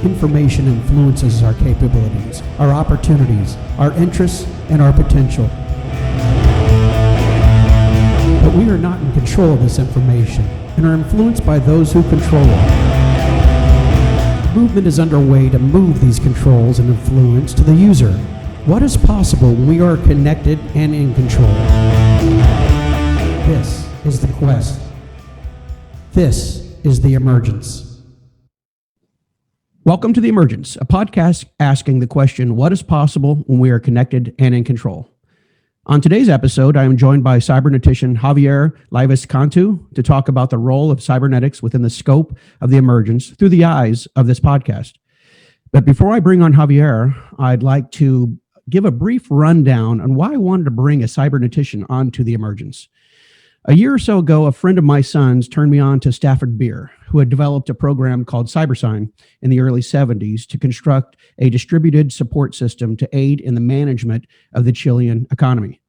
information influences our capabilities, our opportunities, our interests, and our potential. But we are not in control of this information and are influenced by those who control it. The movement is underway to move these controls and influence to the user. What is possible when we are connected and in control? This is the quest. This is the Emergence. Welcome to the Emergence, a podcast asking the question, what is possible when we are connected and in control? On today's episode, I am joined by Cybernetician Javier Livas Cantu to talk about the role of cybernetics within the scope of the emergence through the eyes of this podcast. But before I bring on Javier, I'd like to give a brief rundown on why I wanted to bring a cybernetician onto the emergence. A year or so ago, a friend of my son's turned me on to Stafford Beer, who had developed a program called Cybersyn in the early 70s to construct a distributed support system to aid in the management of the Chilean economy.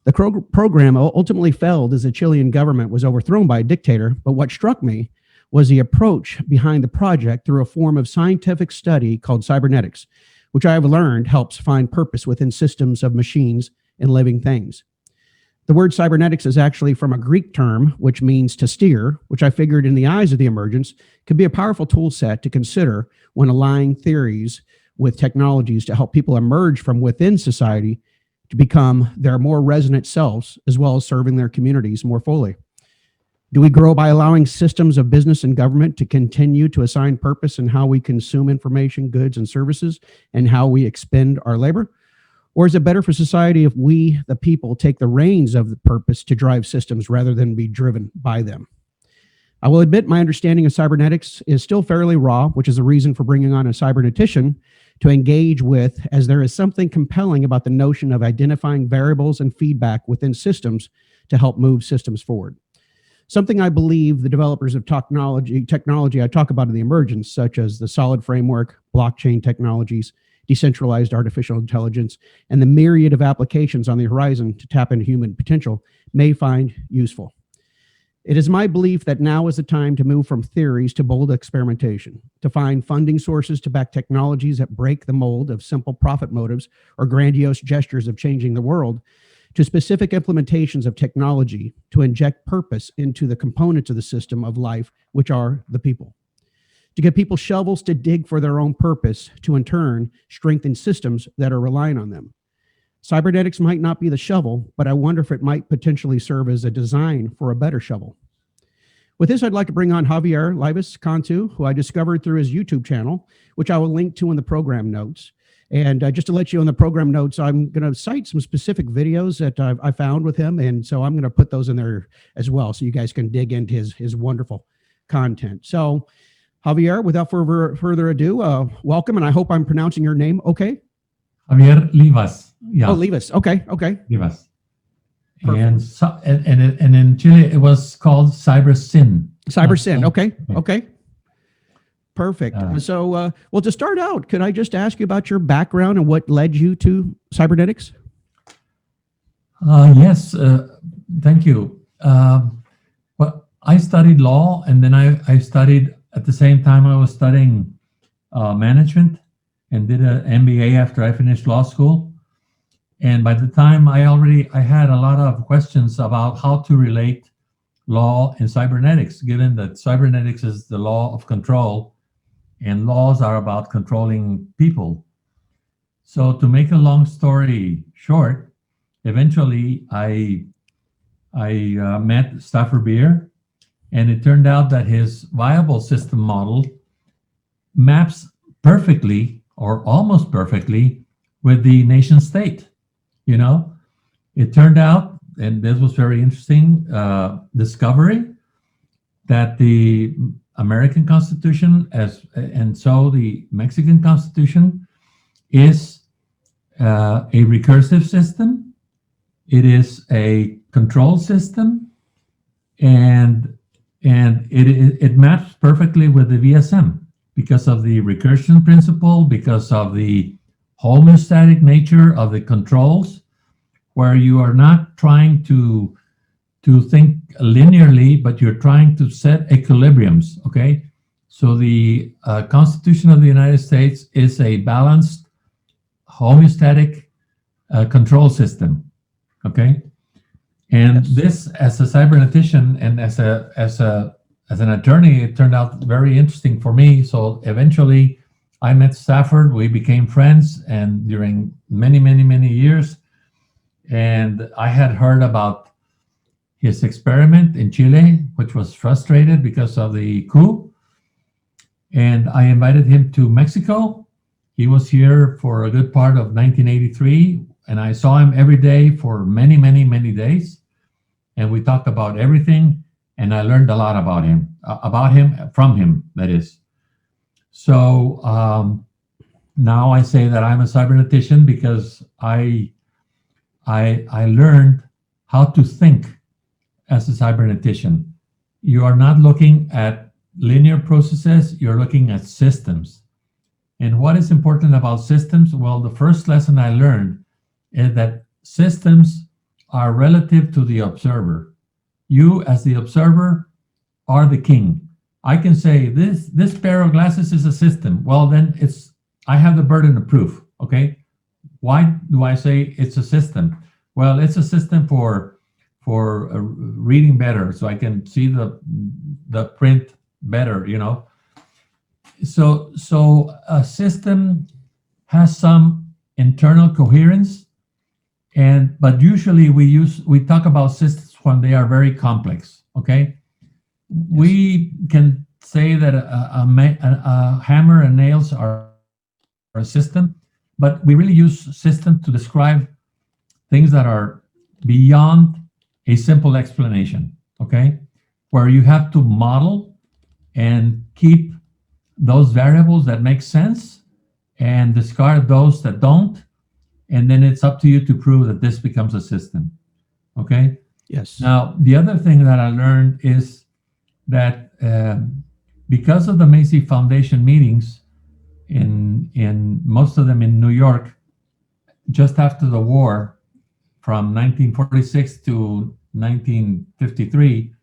The program ultimately failed as the Chilean government was overthrown by a dictator, but what struck me was the approach behind the project through a form of scientific study called Cybernetics, which I have learned helps find purpose within systems of machines and living things. The word cybernetics is actually from a Greek term, which means to steer, which I figured in the eyes of the emergence could be a powerful tool set to consider when aligning theories with technologies to help people emerge from within society to become their more resonant selves, as well as serving their communities more fully. Do we grow by allowing systems of business and government to continue to assign purpose in how we consume information, goods, and services, and how we expend our labor? Or is it better for society if we, the people, take the reins of the purpose to drive systems rather than be driven by them? I will admit my understanding of cybernetics is still fairly raw, which is the reason for bringing on a cybernetician to engage with, as there is something compelling about the notion of identifying variables and feedback within systems to help move systems forward. Something I believe the developers of technology I talk about in the emergence, such as the solid framework, blockchain technologies, decentralized artificial intelligence, and the myriad of applications on the horizon to tap into human potential may find useful. It is my belief that now is the time to move from theories to bold experimentation, to find funding sources to back technologies that break the mold of simple profit motives or grandiose gestures of changing the world, to specific implementations of technology to inject purpose into the components of the system of life, which are the people. To give people shovels to dig for their own purpose, to in turn strengthen systems that are relying on them. Cybernetics might not be the shovel, but I wonder if it might potentially serve as a design for a better shovel. With this, I'd like to bring on Javier Livas Cantu, who I discovered through his YouTube channel, which I will link to in the program notes. And just to let you know, in the program notes, I'm going to cite some specific videos that I found with him. And so I'm going to put those in there as well, so you guys can dig into his wonderful content. So Javier, without further ado, welcome, and I hope I'm pronouncing your name okay. Javier Livas. Yeah. Oh, Livas. Okay. Livas. Perfect. And in Chile, it was called Cybersyn. Cybersyn. Okay. Perfect. So, well, to start out, could I just ask you about your background and what led you to cybernetics? Yes. Thank you. Well, I studied law, and then I studied. At the same time, I was studying management and did an MBA after I finished law school. And by the time I had a lot of questions about how to relate law and cybernetics, given that cybernetics is the law of control and laws are about controlling people. So to make a long story short, eventually I met Stafford Beer. And it turned out that his viable system model maps perfectly, or almost perfectly, with the nation state. You know, it turned out, and this was very interesting discovery, that the American Constitution, and so the Mexican Constitution, is a recursive system. It is a control system, and it maps perfectly with the VSM because of the recursion principle, because of the homeostatic nature of the controls, where you are not trying to think linearly, but you're trying to set equilibriums, okay? So the Constitution of the United States is a balanced, homeostatic control system. Okay, and Yes. this, as a cybernetician and as an attorney, it turned out very interesting for me. So eventually, I met Stafford. We became friends, and during many years, and I had heard about his experiment in Chile, which was frustrated because of the coup. And I invited him to Mexico. He was here for a good part of 1983, and I saw him every day for many days. And we talked about everything, and I learned a lot about him, from him, that is. So now I say that I'm a cybernetician because I learned how to think as a cybernetician. You are not looking at linear processes, you're looking at systems. And what is important about systems? Well, the first lesson I learned is that systems are relative to the observer. You, as the observer, are the king. I can say this pair of glasses is a system. Well, then I have the burden of proof. Okay, why do I say it's a system? Well, it's a system for reading better, so I can see the print better. So a system has some internal coherence, but usually we talk about systems when they are very complex. Okay, we can say that a hammer and nails are a system, but we really use system to describe things that are beyond a simple explanation. Okay, where you have to model and keep those variables that make sense and discard those that don't, and then it's up to you to prove that this becomes a system. Okay. Yes. Now, the other thing that I learned is that because of the Macy Foundation meetings, in most of them in New York, just after the war, from 1946 to 1953,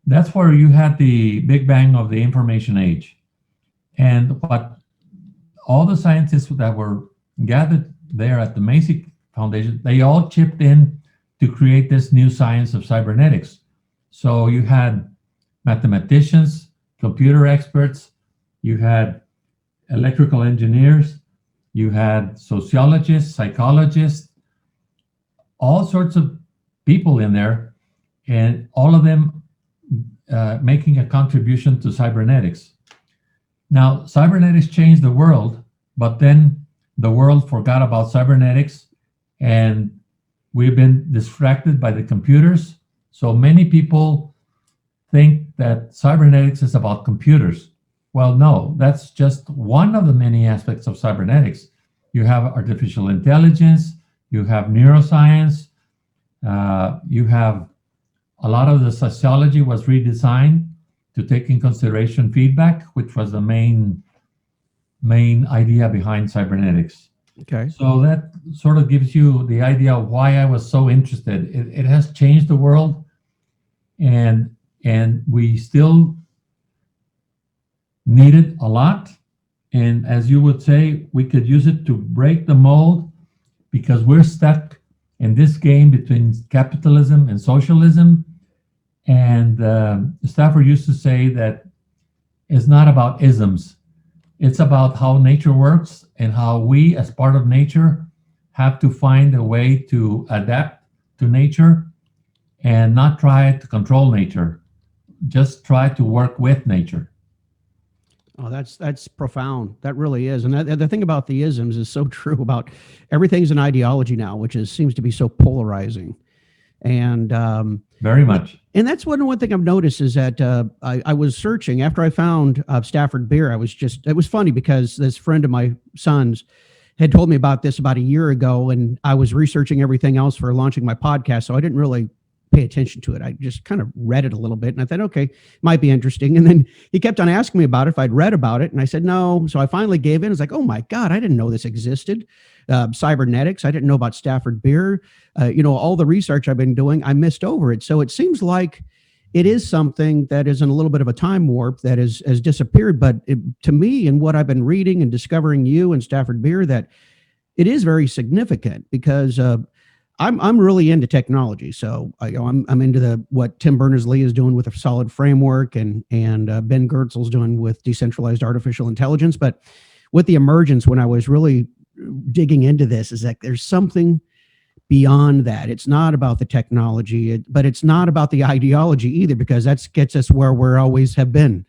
that's where you had the Big Bang of the information age. And what all the scientists that were gathered there at the Macy Foundation, they all chipped in to create this new science of cybernetics. So you had mathematicians, computer experts, you had electrical engineers, you had sociologists, psychologists, all sorts of people in there, and all of them making a contribution to cybernetics. Now, cybernetics changed the world, but then the world forgot about cybernetics, and we've been distracted by the computers. So many people think that cybernetics is about computers. Well, no, that's just one of the many aspects of cybernetics. You have artificial intelligence, you have neuroscience, you have a lot of the sociology was redesigned to take in consideration feedback, which was the main idea behind cybernetics. Okay. So that sort of gives you the idea of why I was so interested. It has changed the world, and we still need it a lot. And as you would say, we could use it to break the mold, because we're stuck in this game between capitalism and socialism. And Stafford used to say that it's not about isms. It's about how nature works and how we, as part of nature, have to find a way to adapt to nature and not try to control nature. Just try to work with nature. Oh, that's profound. That really is. And the thing about the isms is so true about everything's an ideology now, which seems to be so polarizing. And very much. And that's one thing I've noticed is that I was searching after I found Stafford beer. It was funny because this friend of my son's had told me about this about a year ago, and I was researching everything else for launching my podcast. So I didn't really pay attention to it. I just kind of read it a little bit, and I thought, okay, might be interesting. And then he kept on asking me about it, if I'd read about it. And I said, no. So I finally gave in. It's like, oh my God, I didn't know this existed. Cybernetics. I didn't know about Stafford beer. All the research I've been doing, I missed over it. So it seems like it is something that is in a little bit of a time warp that has disappeared. But to me, and what I've been reading and discovering you and Stafford Beer, that it is very significant because I'm really into technology. So I'm into what Tim Berners-Lee is doing with a solid framework, and Ben Goertzel's doing with decentralized artificial intelligence. But with the emergence, when I was really digging into this, is that there's something beyond that. It's not about the technology, but it's not about the ideology either, because that gets us where we always have been.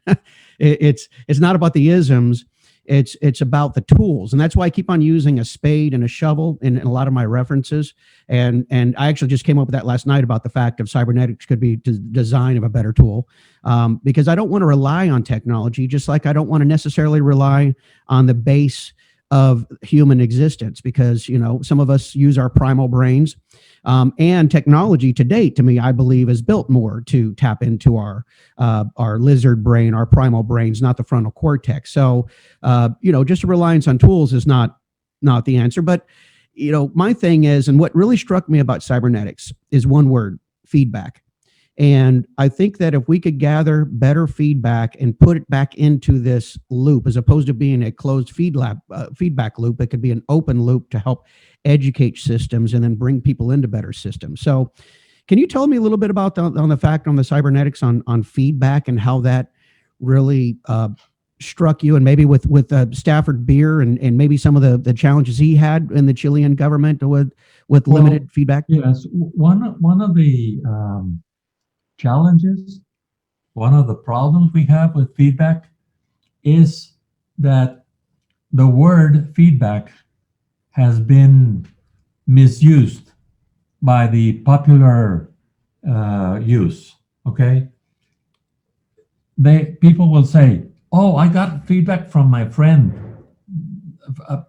It's not about the isms. It's about the tools, and that's why I keep on using a spade and a shovel in a lot of my references. And I actually just came up with that last night about the fact of cybernetics could be design of a better tool, because I don't want to rely on technology, just like I don't want to necessarily rely on the base of human existence, because some of us use our primal brains, and technology to date, to me, I believe, is built more to tap into our lizard brain, our primal brains, not the frontal cortex. So just a reliance on tools is not the answer. But my thing is, and what really struck me about cybernetics is one word: feedback. And I think that if we could gather better feedback and put it back into this loop, as opposed to being a closed feedback loop, it could be an open loop to help educate systems and then bring people into better systems. So can you tell me a little bit about on the cybernetics on feedback and how that really struck you, and maybe with Stafford Beer and maybe some of the challenges he had in the Chilean government with limited feedback? Yes, one of the challenges, one of the problems we have with feedback is that the word feedback has been misused by the popular use. Okay, people will say, "Oh, I got feedback from my friend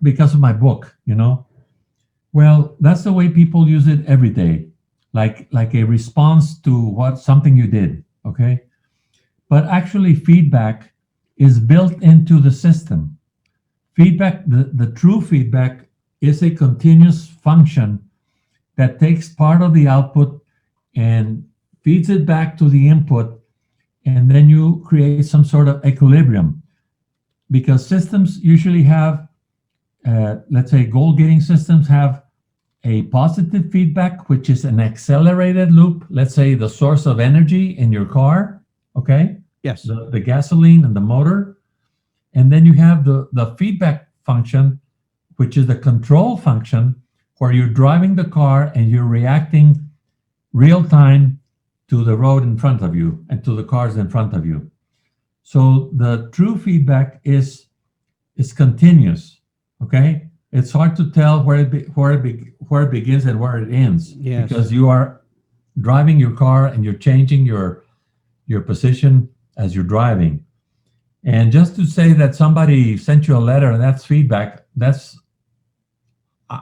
because of my book." Well, that's the way people use it every day, like a response to something you did. Okay, but actually, feedback is built into the system. Feedback, the true feedback, is a continuous function that takes part of the output and feeds it back to the input, and then you create some sort of equilibrium. Because systems usually have, let's say, goal-getting systems have a positive feedback, which is an accelerated loop, let's say the source of energy in your car, okay? Yes. The gasoline and the motor. And then you have the feedback function, which is the control function, where you're driving the car and you're reacting real time to the road in front of you and to the cars in front of you. So the true feedback is continuous, okay? It's hard to tell where it begins and where it ends. Yes. Because you are driving your car and you're changing your position as you're driving. And just to say that somebody sent you a letter and that's feedback,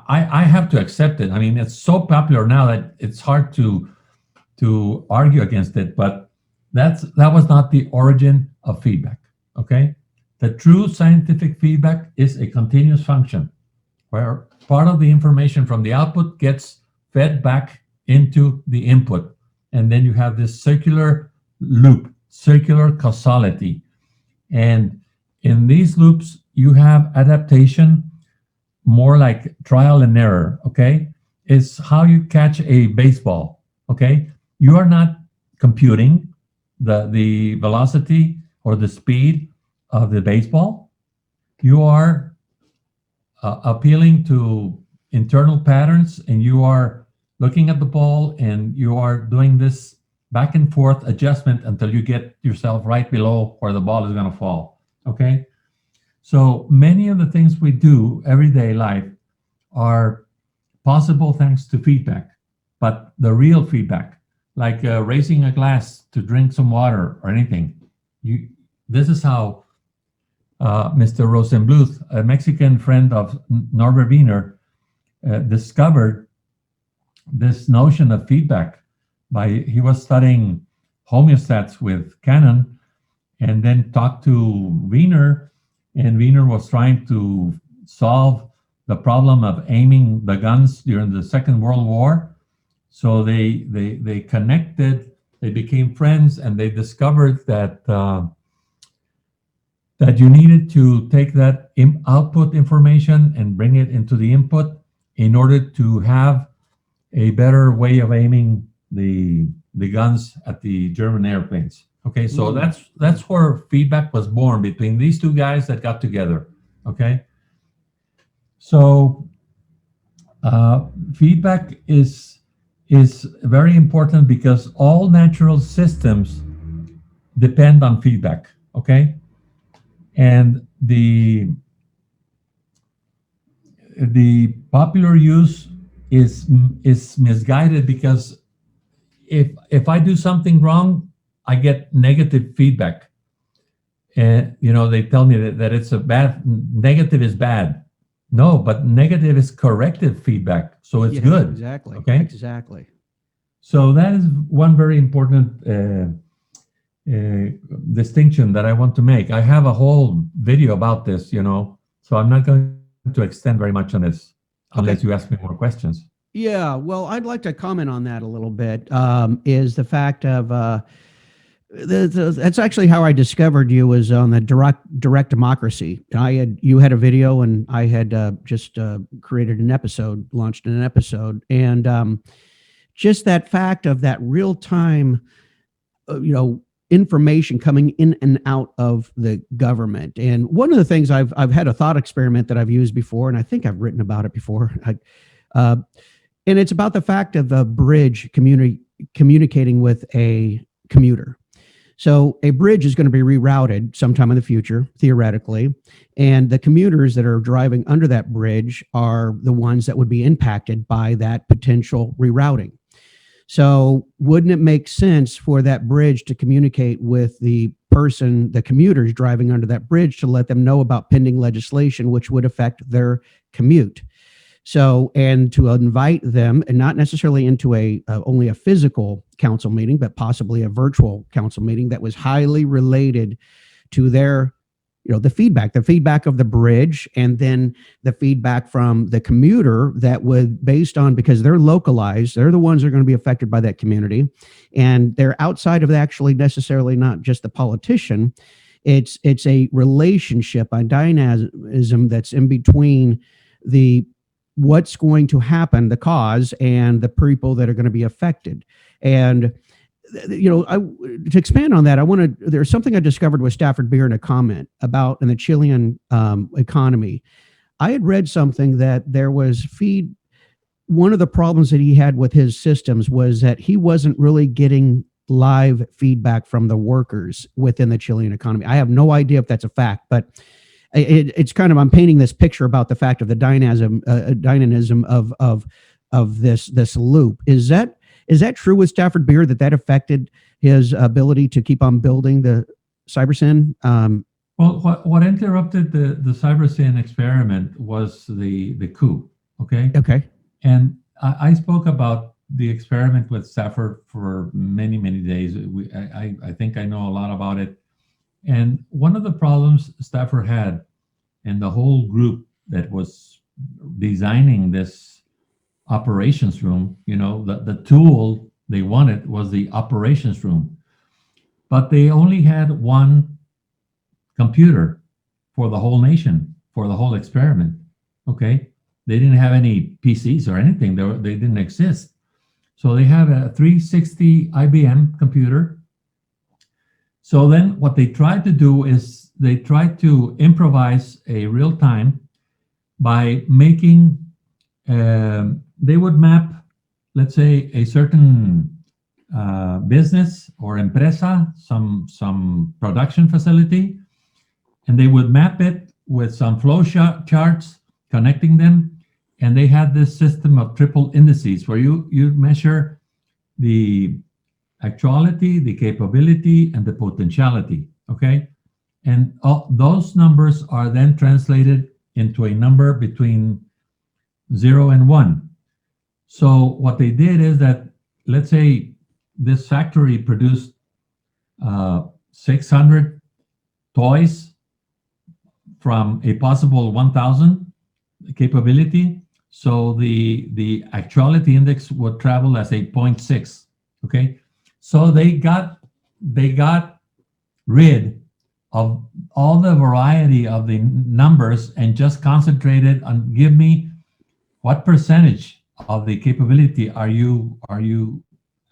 I have to accept it. I mean, it's so popular now that it's hard to argue against it, but that was not the origin of feedback, okay? The true scientific feedback is a continuous function where part of the information from the output gets fed back into the input. And then you have this circular loop, circular causality. And in these loops, you have adaptation, more like trial and error, okay? It's how you catch a baseball, okay? You are not computing the velocity or the speed of the baseball. You are appealing to internal patterns, and you are looking at the ball and you are doing this back and forth adjustment until you get yourself right below where the ball is going to fall, okay? So many of the things we do everyday life are possible thanks to feedback, but the real feedback, like raising a glass to drink some water or anything, this is how Mr. Rosenbluth, a Mexican friend of Norbert Wiener, discovered this notion of feedback. He was studying homeostats with Canon, and then talked to Wiener, and Wiener was trying to solve the problem of aiming the guns during the Second World War. So they connected They became friends, and they discovered that that you needed to take that output information and bring it into the input in order to have a better way of aiming the guns at the German airplanes. Okay, so that's where feedback was born between these two guys that got together. Okay, so feedback is very important because all natural systems depend on feedback. Okay, and the popular use is misguided because if I do something wrong, I get negative feedback. And they tell me that it's a bad, negative is bad. No, but negative is corrective feedback, so it's good. Exactly. Okay. Exactly. So that is one very important distinction that I want to make. I have a whole video about this, so I'm not going to extend very much on this unless you ask me more questions. Yeah, well, I'd like to comment on that a little bit. Is the fact of that's actually how I discovered you, was on the direct democracy. You had a video, and I had just created an episode, launched an episode, and just that fact of that real time, information coming in and out of the government. And one of the things I've had a thought experiment that I've used before, and I think I've written about it before. And it's about the fact of a bridge communicating with a commuter. So a bridge is going to be rerouted sometime in the future, theoretically, and the commuters that are driving under that bridge are the ones that would be impacted by that potential rerouting. So wouldn't it make sense for that bridge to communicate with the commuters driving under that bridge, to let them know about pending legislation which would affect their commute? So, and to invite them, and not necessarily into only a physical council meeting, but possibly a virtual council meeting that was highly related to their, the feedback of the bridge, and then the feedback from the commuter that would, based on, because they're localized, they're the ones that are going to be affected by that community, and they're outside of actually necessarily not just the politician. It's a relationship, a dynamism that's in between what's going to happen, the cause, and the people that are going to be affected. And, to expand on that, there's something I discovered with Stafford beer in a comment about in the Chilean economy. I had read something that there was one of the problems that he had with his systems was that he wasn't really getting live feedback from the workers within the Chilean economy. I have no idea if that's a fact, but it's kind of, I'm painting this picture about the fact of the dynamism of this loop. Is that true with Stafford beer, that affected his ability to keep on building the Cybersyn? Well, what interrupted the Cybersyn experiment was the coup. Okay. And I spoke about the experiment with Stafford for many days. I think I know a lot about it. And one of the problems Stafford had, and the whole group that was designing this operations room, the tool they wanted was the operations room, but they only had one computer for the whole nation, for the whole experiment. Okay, they didn't have any PCs or anything. They didn't exist. So they had a 360 IBM computer. So then what they tried to do is they tried to improvise a real time by making, they would map, let's say, a certain business or empresa, some production facility, and they would map it with some flow charts connecting them. And they had this system of triple indices where you measure the actuality, the capability, and the potentiality, okay? And those numbers are then translated into a number between 0 and 1. So what they did is that, let's say this factory produced 600 toys from a possible 1,000 capability. So the actuality index would travel as a 0.6, okay? So they got rid of all the variety of the numbers and just concentrated on give me what percentage of the capability are you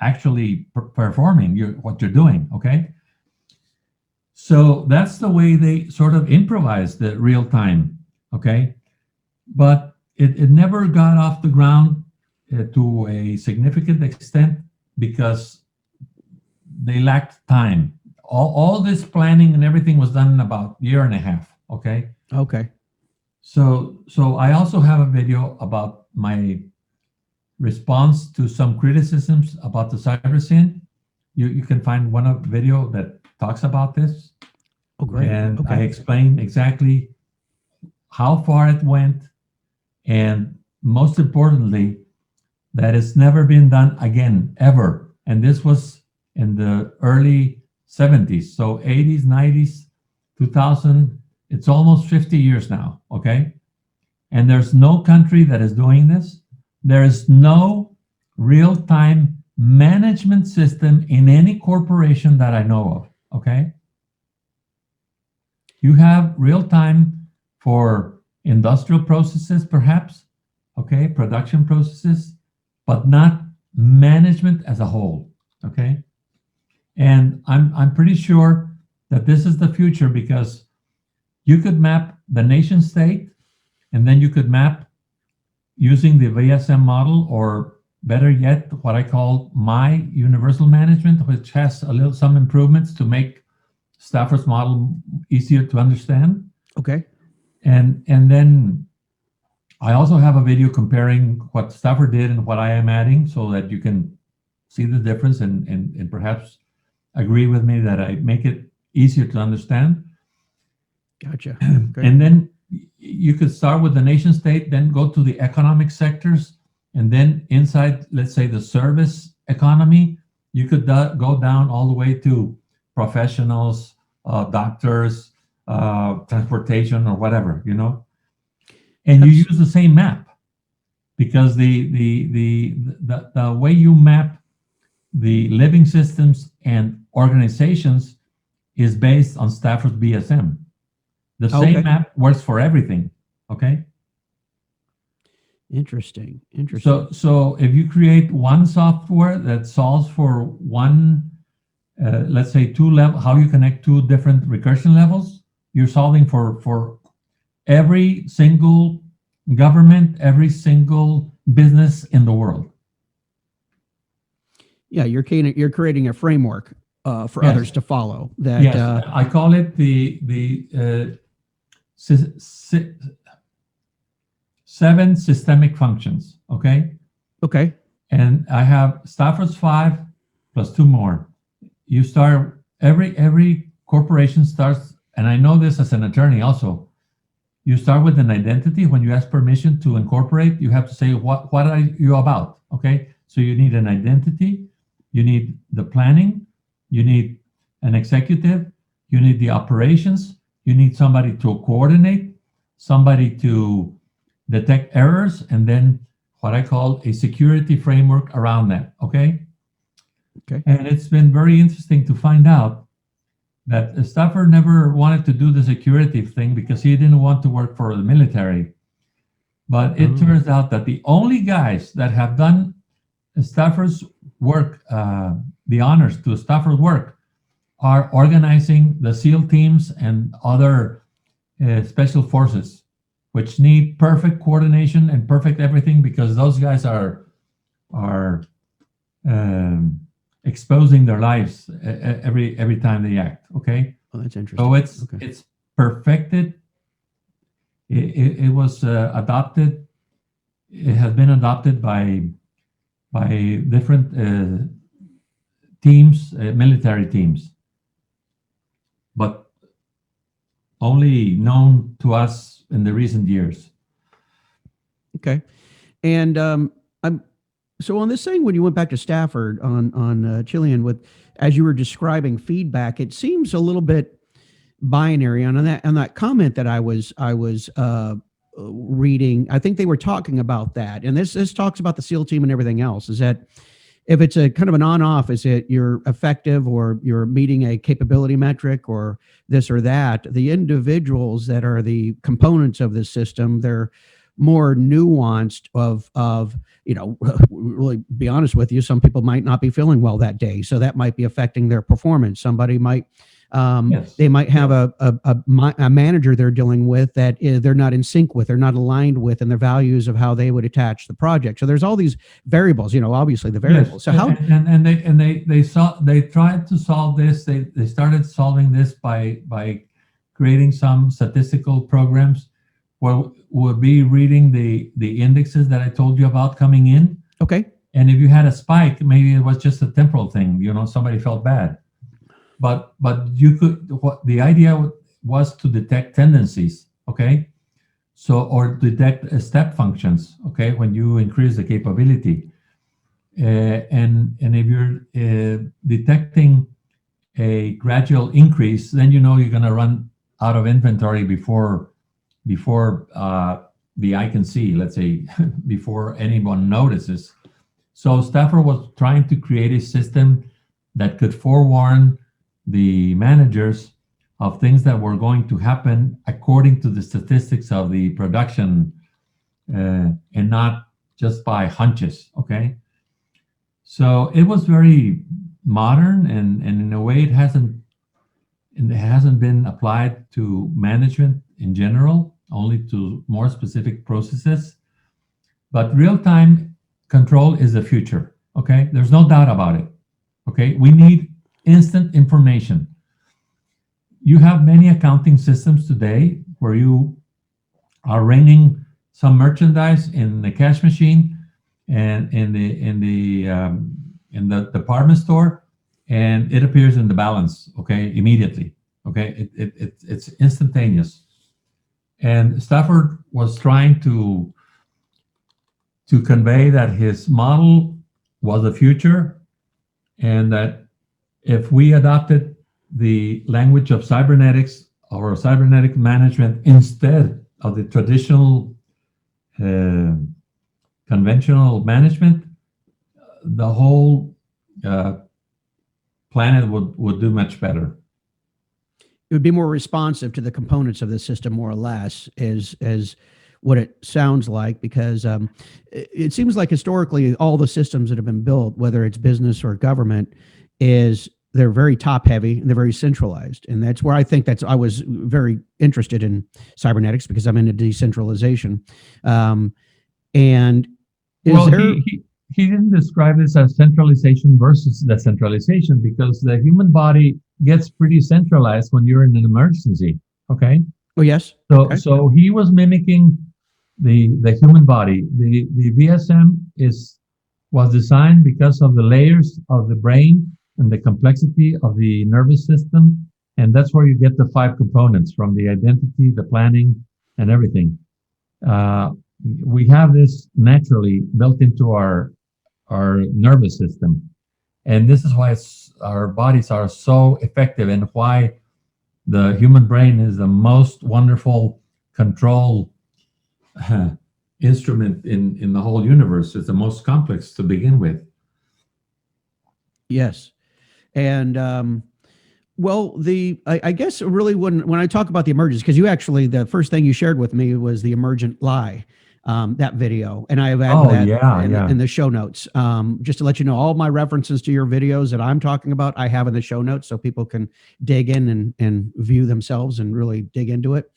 actually performing what you're doing, okay? So that's the way they sort of improvised the real time, okay? But it never got off the ground to a significant extent because they lacked time. All this planning and everything was done in about a year and a half, okay? Okay. So I also have a video about my response to some criticisms about the Cybersyn. You can find one video that talks about this. Oh, great. And Okay. I explain exactly how far it went, and most importantly, that it's never been done again, ever. And this was in the early 70s. So 80s, 90s, 2000, it's almost 50 years now, okay? And there's no country that is doing this. There is no real-time management system in any corporation that I know of, okay? You have real-time for industrial processes, perhaps, okay, production processes, but not management as a whole, okay? And I'm pretty sure that this is the future because you could map the nation state, and then you could map using the VSM model, or better yet, what I call my universal management, which has some improvements to make Stafford's model easier to understand. Okay. And then I also have a video comparing what Stafford did and what I am adding so that you can see the difference and perhaps agree with me that I make it easier to understand. Gotcha. Okay. And then you could start with the nation state, then go to the economic sectors, and then inside, let's say, the service economy, you could go down all the way to professionals, doctors, transportation, or whatever, you know. And you use the same map because the way you map the living systems and organizations is based on Stafford's BSM. The same map works for everything, okay? Interesting. So if you create one software that solves for one, let's say how you connect two different recursion levels, you're solving for every single government, every single business in the world. Yeah, you're creating a framework for others to follow. That yes, I call it the 7 systemic functions. Okay. Okay. And I have Stafford's 5 plus 2 more. You start every corporation starts, and I know this as an attorney also. You start with an identity. When you ask permission to incorporate, you have to say what are you about. Okay. So you need an identity. You need the planning. You need an executive. You need the operations. You need somebody to coordinate, somebody to detect errors, and then what I call a security framework around that, okay? Okay. And it's been very interesting to find out that Stafford never wanted to do the security thing because he didn't want to work for the military. But it turns out that the only guys that have done Stafford's work, the honors to Stafford work, are organizing the SEAL teams and other special forces, which need perfect coordination and perfect everything because those guys are exposing their lives every time they act. Okay. Oh, that's interesting. So it's perfected. It was adopted. It has been adopted by different teams, military teams, but only known to us in the recent years. Okay. And so on this thing, when you went back to Stafford on Chilean, as you were describing feedback, it seems a little bit binary. On that comment that I was reading, I think they were talking about that, and this talks about the SEAL team and everything else. Is that if it's a kind of an on-off, is it you're effective or you're meeting a capability metric or this or that? The individuals that are the components of this system, they're more nuanced of really be honest with you, some people might not be feeling well that day, so that might be affecting their performance. Somebody might they might have a manager they're dealing with that they're not in sync with, they're not aligned with, and their values of how they would attach the project. So there's all these variables, obviously the variables. Yes. So how they tried to solve this. They started solving this by creating some statistical programs where we'll be reading the indexes that I told you about coming in. Okay. And if you had a spike, maybe it was just a temporal thing. Somebody felt bad. But you could, what the idea was to detect tendencies, okay? So, or detect step functions, okay, when you increase the capability. And if you're detecting a gradual increase, then you're going to run out of inventory before the eye can see, let's say, before anyone notices. So Stafford was trying to create a system that could forewarn the managers of things that were going to happen according to the statistics of the production and not just by hunches, okay? So it was very modern, and in a way it hasn't been applied to management in general, only to more specific processes. But real-time control is the future, okay? There's no doubt about it, okay? We need instant information. You have many accounting systems today where you are renting some merchandise in the cash machine and in the department store, and it appears in the balance, okay, immediately, okay? It's instantaneous. And Stafford was trying to convey that his model was the future, and that if we adopted the language of cybernetics or cybernetic management instead of the traditional conventional management, the whole planet would do much better. It would be more responsive to the components of the system, more or less, as what it sounds like, because it seems like historically all the systems that have been built, whether it's business or government, they're very top heavy and they're very centralized. And that's where I think I was very interested in cybernetics, because I'm into decentralization. And he didn't describe this as centralization versus decentralization, because the human body gets pretty centralized when you're in an emergency. Okay. Oh yes. So he was mimicking the human body. The VSM was designed because of the layers of the brain and the complexity of the nervous system. And that's where you get the 5 components from: the identity, the planning, and everything. We have this naturally built into our nervous system. And this is why our bodies are so effective, and why the human brain is the most wonderful control instrument in the whole universe. It's the most complex to begin with. Yes. And I guess really when I talk about the emergence, because the first thing you shared with me was the emergent lie, that video, and I have added that in the show notes. Just to let you know, all my references to your videos that I'm talking about, I have in the show notes, so people can dig in and view themselves and really dig into it.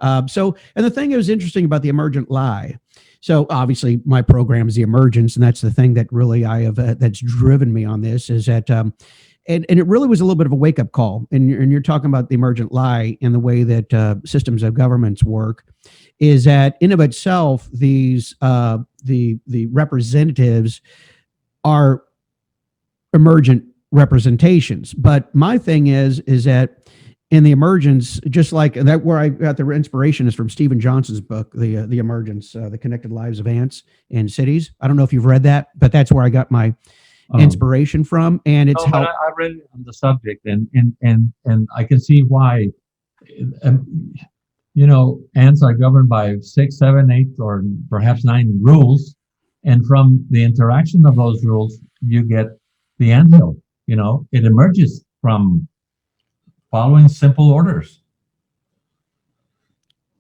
And the thing that was interesting about the emergent lie, so obviously my program is the Emergence, and that's the thing that really that's driven me on this, is that and it really was a little bit of a wake-up call. And you're talking about the emergent lie and the way that systems of governments work, is that in of itself, these the representatives are emergent representations. But my thing is that in the Emergence, just like that, where I got the inspiration is from Stephen Johnson's book, the Emergence, the Connected Lives of Ants and Cities. I don't know if you've read that, but that's where I got my inspiration from. And it's how I read it on the subject, and I can see why. Ants are governed by 6, 7, 8, or perhaps 9 rules, And from the interaction of those rules, you get the anthill. It emerges from following simple orders.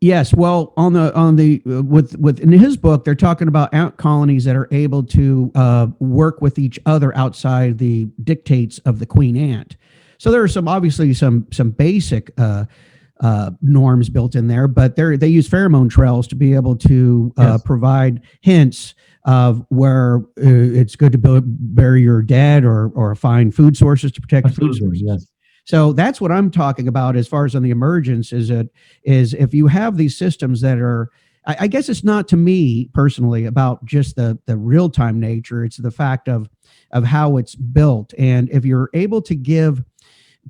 Yes, well, with in his book, they're talking about ant colonies that are able to work with each other outside the dictates of the queen ant. So there are obviously some basic norms built in there, but they use pheromone trails to be able to provide hints of where it's good to bury your dead or find food sources to protect food sources. Yes. So that's what I'm talking about as far as on the emergence is if you have these systems that are, I guess it's not to me personally about just the real-time nature. It's the fact of how it's built. And if you're able to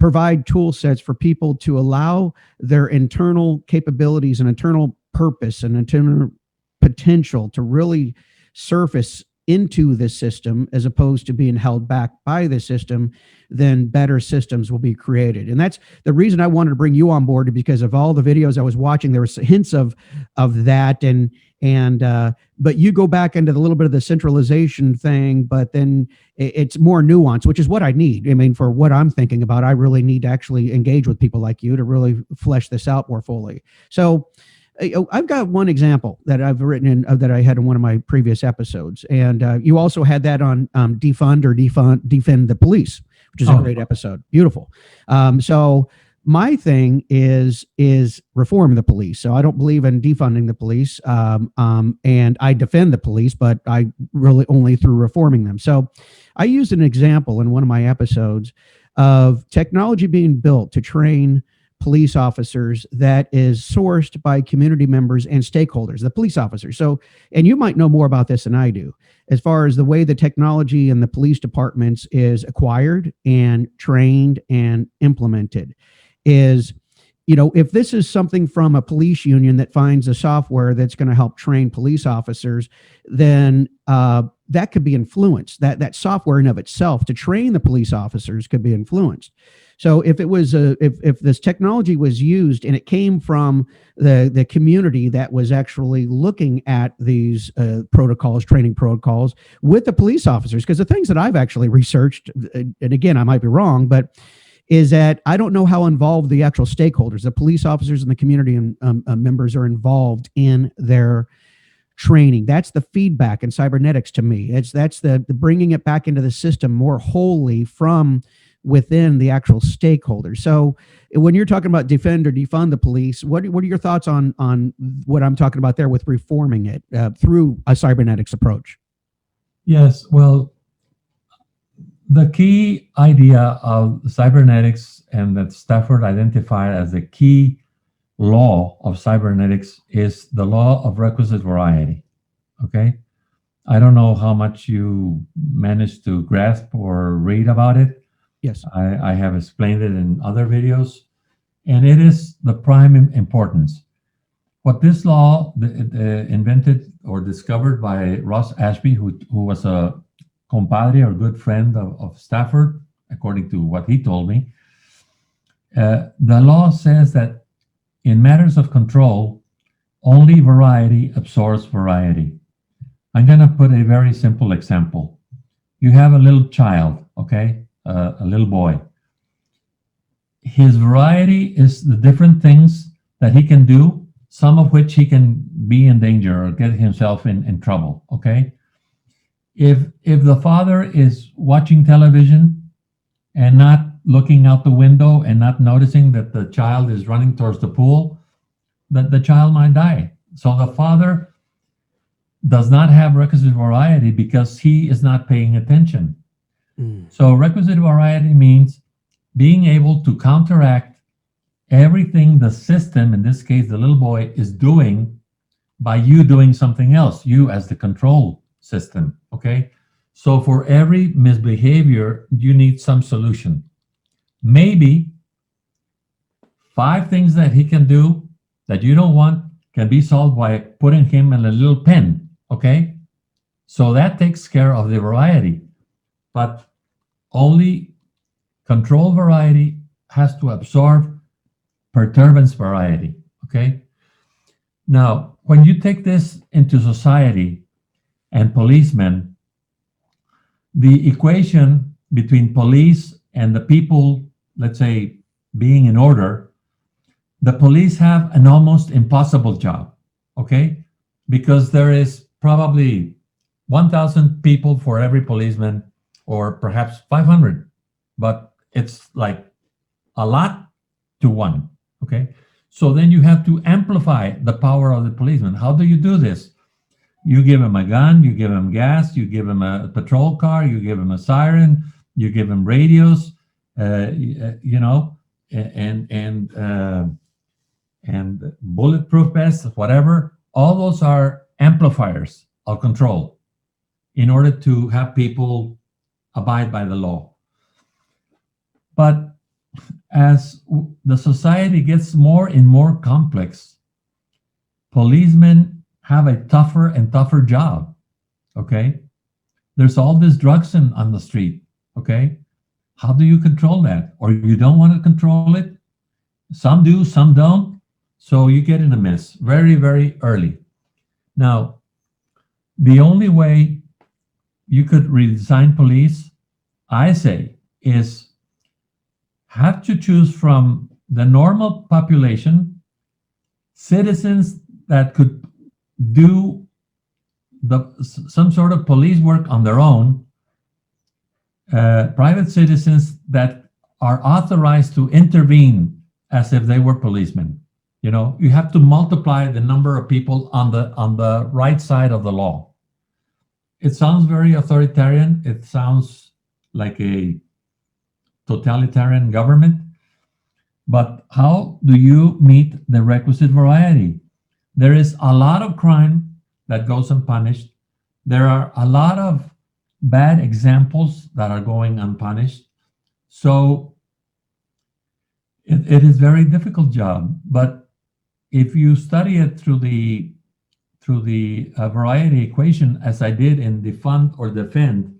provide tool sets for people to allow their internal capabilities and internal purpose and internal potential to really surface into the system as opposed to being held back by the system, then better systems will be created. And that's the reason I wanted to bring you on board, because of all the videos I was watching, there was hints of that. But you go back into the little bit of the centralization thing, but then it's more nuanced, which is what I need. I mean, for what I'm thinking about, I really need to actually engage with people like you to really flesh this out more fully. So I've got one example that I've written that I had in one of my previous episodes, and you also had that on defund or defend the police, which is a great episode. Beautiful. So my thing is reform the police. So I don't believe in defunding the police, and I defend the police, but I really only through reforming them. So I used an example in one of my episodes of technology being built to train police officers that is sourced by community members and stakeholders, the police officers. So, and you might know more about this than I do, as far as the way the technology in the police departments is acquired and trained and implemented is, if this is something from a police union that finds a software that's going to help train police officers, then that could be influenced. That software in of itself to train the police officers could be influenced. So if it was if this technology was used and it came from the community that was actually looking at these protocols, training protocols with the police officers, because the things that I've actually researched, and again, I might be wrong, but is that I don't know how involved the actual stakeholders, the police officers and the community and members are involved in their training. That's the feedback in cybernetics to me. That's the bringing it back into the system more wholly from within the actual stakeholders. So when you're talking about defend or defund the police, what are your thoughts on what I'm talking about there with reforming it through a cybernetics approach? Yes, well, the key idea of cybernetics and that Stafford identified as the key law of cybernetics is the law of requisite variety. Okay? I don't know how much you managed to grasp or read about it. Yes. I have explained it in other videos, and it is the prime importance. What this law invented or discovered by Ross Ashby, who was a compadre or good friend of Stafford, according to what he told me, the law says that in matters of control, only variety absorbs variety. I'm going to put a very simple example. You have a little child, okay? A little boy. His variety is the different things that he can do, some of which he can be in danger or get himself in trouble, okay? If the father is watching television and not looking out the window and not noticing that the child is running towards the pool, that the child might die. So the father does not have requisite variety because he is not paying attention. So requisite variety means being able to counteract everything the system, in this case, the little boy, is doing by you doing something else, you as the control system, okay? So for every misbehavior, you need some solution. Maybe 5 things that he can do that you don't want can be solved by putting him in a little pen, okay? So that takes care of the variety. But only control variety has to absorb perturbance variety, okay? Now, when you take this into society and policemen, the equation between police and the people, let's say, being in order, the police have an almost impossible job, okay? Because there is probably 1,000 people for every policeman, or perhaps 500, but it's like a lot to one, okay? So then you have to amplify the power of the policeman. How do you do this? You give him a gun, you give him gas, you give him a patrol car, you give him a siren, you give him radios, you know, and bulletproof vests, whatever. All those are amplifiers of control in order to have people abide by the law. But as the society gets more and more complex, policemen have a tougher and tougher job, okay? There's all this drugs on the street, okay? How do you control that? Or you don't want to control it? Some do, some don't. So you get in a mess very, very early. Now, the only way you could redesign police, I say, is have to choose from the normal population, citizens that could do some sort of police work on their own, private citizens that are authorized to intervene as if they were policemen. You know, you have to multiply the number of people on the right side of the law. It sounds very authoritarian. It sounds like a totalitarian government. But how do you meet the requisite variety? There is a lot of crime that goes unpunished. There are a lot of bad examples that are going unpunished. So it is a very difficult job. But if you study it through the variety equation, as I did in DEFUND or DEFEND,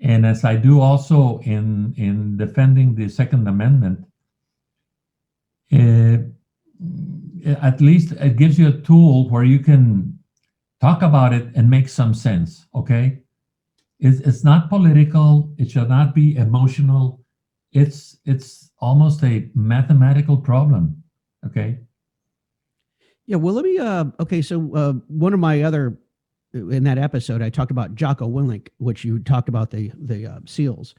and as I do also in defending the Second Amendment, at least it gives you a tool where you can talk about it and make some sense, okay? It's not political. It should not be emotional. It's almost a mathematical problem, okay? Yeah, well, let me, okay, so one of my other, in that episode, I talked about Jocko Willink, which you talked about the SEALs.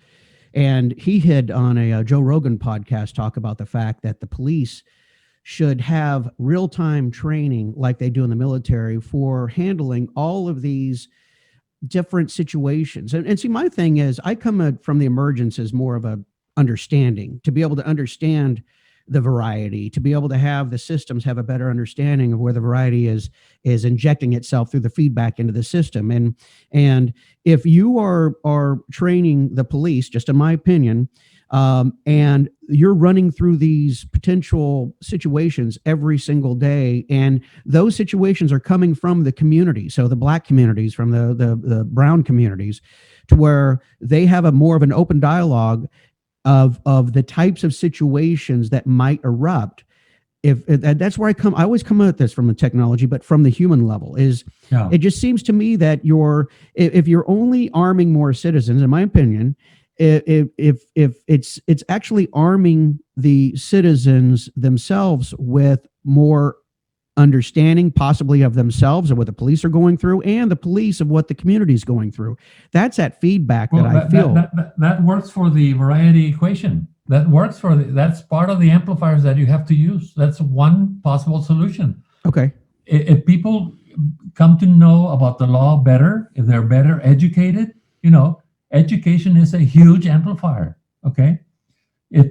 And he had on a Joe Rogan podcast talk about the fact that the police should have real-time training like they do in the military for handling all of these different situations. And see, my thing is, I come from the Emergence as more of a understanding, to be able to understand the variety, to be able to have the systems have a better understanding of where the variety is injecting itself through the feedback into the system. And if you are training the police, just in my opinion, and you're running through these potential situations every single day, and those situations are coming from the community, so the Black communities, from the brown communities, to where they have a more of an open dialogue of the types of situations that might erupt. If that's where I always come at this from the technology, but from the human level is, yeah. It just seems to me that if you're only arming more citizens, in my opinion, if it's actually arming the citizens themselves with more understanding, possibly of themselves and what the police are going through, and the police of what the community is going through. That's that feedback that I feel. That works for the variety equation. That works that's part of the amplifiers that you have to use. That's one possible solution. Okay. If people come to know about the law better, if they're better educated, education is a huge amplifier. Okay. If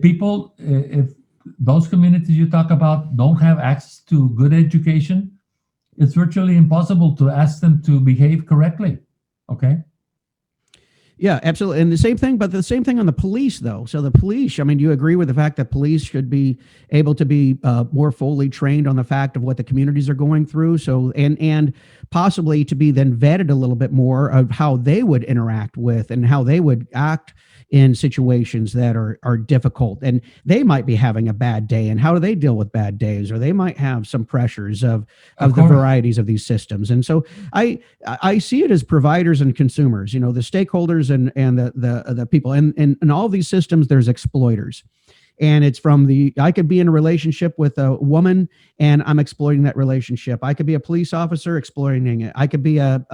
those communities you talk about don't have access to good education, it's virtually impossible to ask them to behave correctly. Okay. Yeah, absolutely. And the same thing on the police, though. So the police, I mean, do you agree with the fact that police should be able to be more fully trained on the fact of what the communities are going through? So, and possibly to be then vetted a little bit more of how they would interact with and how they would act in situations that are difficult, and they might be having a bad day, and how do they deal with bad days, or they might have some pressures of the course. varieties of these systems. And so I see it as providers and consumers, the stakeholders and the people, and in all these systems there's exploiters. And it's I could be in a relationship with a woman and I'm exploiting that relationship. I could be a police officer exploiting it. I could be a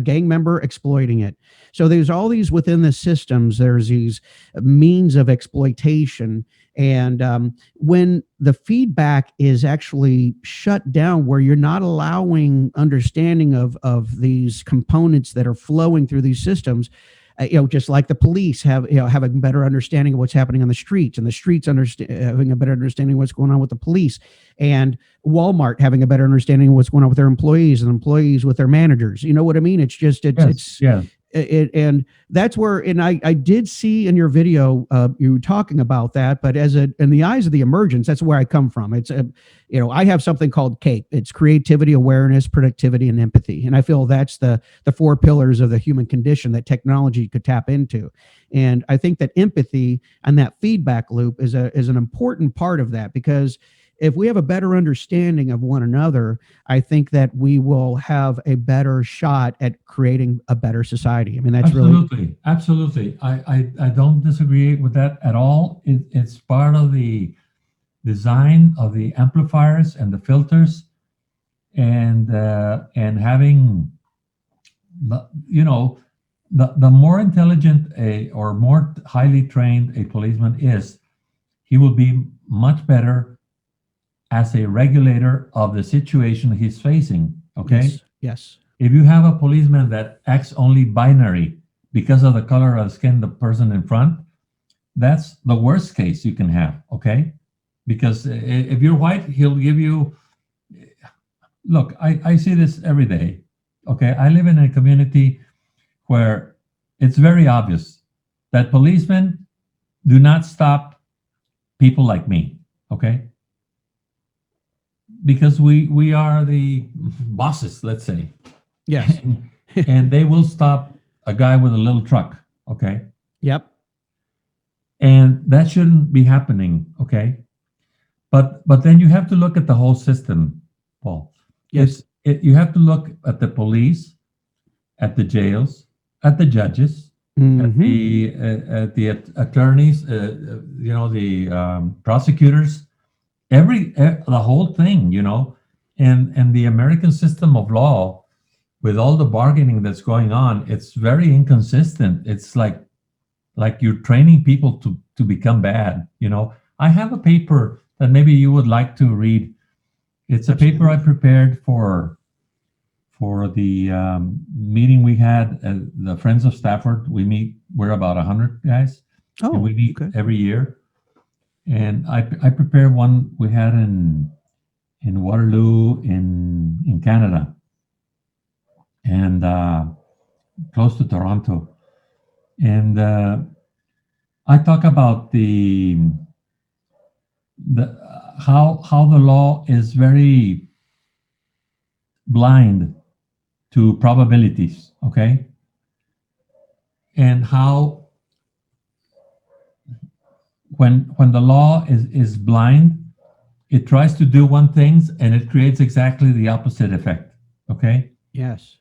gang member exploiting it. So there's all these within the systems, there's these means of exploitation. And when the feedback is actually shut down, where you're not allowing understanding of these components that are flowing through these systems, just like the police have a better understanding of what's happening on the streets, and the streets having a better understanding of what's going on with the police, and Walmart having a better understanding of what's going on with their employees, and employees with their managers. You know what I mean? It's just, and that's where, and I did see in your video, you were talking about that, but in the eyes of the emergence, that's where I come from. It's I have something called CAPE. It's creativity, awareness, productivity, and empathy. And I feel that's the four pillars of the human condition that technology could tap into. And I think that empathy and that feedback loop is an important part of that, because if we have a better understanding of one another, I think that we will have a better shot at creating a better society. I mean, that's absolutely. I don't disagree with that at all. It's part of the design of the amplifiers and the filters, and having the more intelligent or more highly trained a policeman is, he will be much better as a regulator of the situation he's facing. Okay. Yes. If you have a policeman that acts only binary because of the color of the skin of the person in front, that's the worst case you can have. Okay. Because if you're white, he'll give you, look, I see this every day. Okay. I live in a community where it's very obvious that policemen do not stop people like me. Okay. Because we are the bosses, let's say. Yes. And they will stop a guy with a little truck. Okay. Yep. And that shouldn't be happening. Okay. But then you have to look at the whole system, Paul. Yes. You have to look at the police, at the jails, at the judges, at the attorneys, the prosecutors, the whole thing, and the American system of law, with all the bargaining that's going on, it's very inconsistent. It's like you're training people to become bad. I have a paper that maybe you would like to read. It's a paper I prepared for the meeting we had at the Friends of Stafford. We're about 100 guys, and we meet every year. And I prepared one we had in Waterloo in Canada, and close to Toronto. And I talk about how the law is very blind to probabilities. Okay. And how when the law is blind, it tries to do one thing and it creates exactly the opposite effect. Okay. Yes.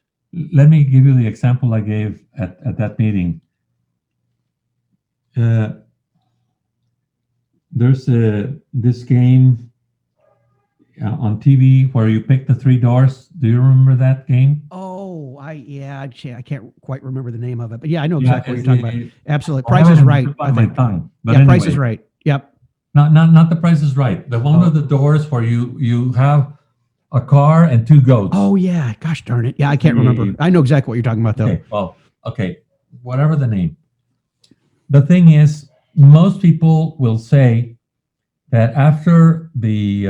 Let me give you the example I gave at that meeting. There's this game on TV where you pick the three doors. Do you remember that game? Oh, I can't quite remember the name of it, but yeah, I know exactly what you're talking about. Absolutely. I Price is Right. On my tongue. But yeah, anyway, Price is Right. Yep. Not The Price is Right. The one with the doors where you have a car and two goats. Oh yeah. Gosh darn it. Yeah, I can't remember. I know exactly what you're talking about though. Okay. Well, okay. Whatever the name. The thing is, most people will say that after the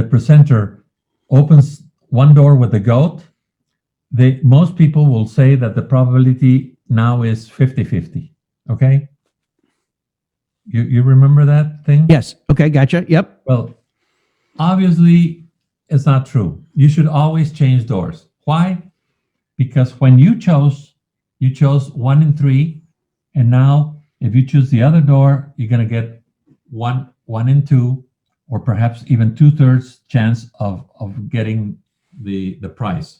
presenter opens one door with the goat, most people will say that the probability now is 50-50. Okay? You remember that thing? Yes. Okay, gotcha. Yep. Well, obviously, it's not true. You should always change doors. Why? Because when you chose, you chose 1 in 3, and now if you choose the other door, you're going to get 1 in 2, or perhaps even 2/3 chance of getting the price.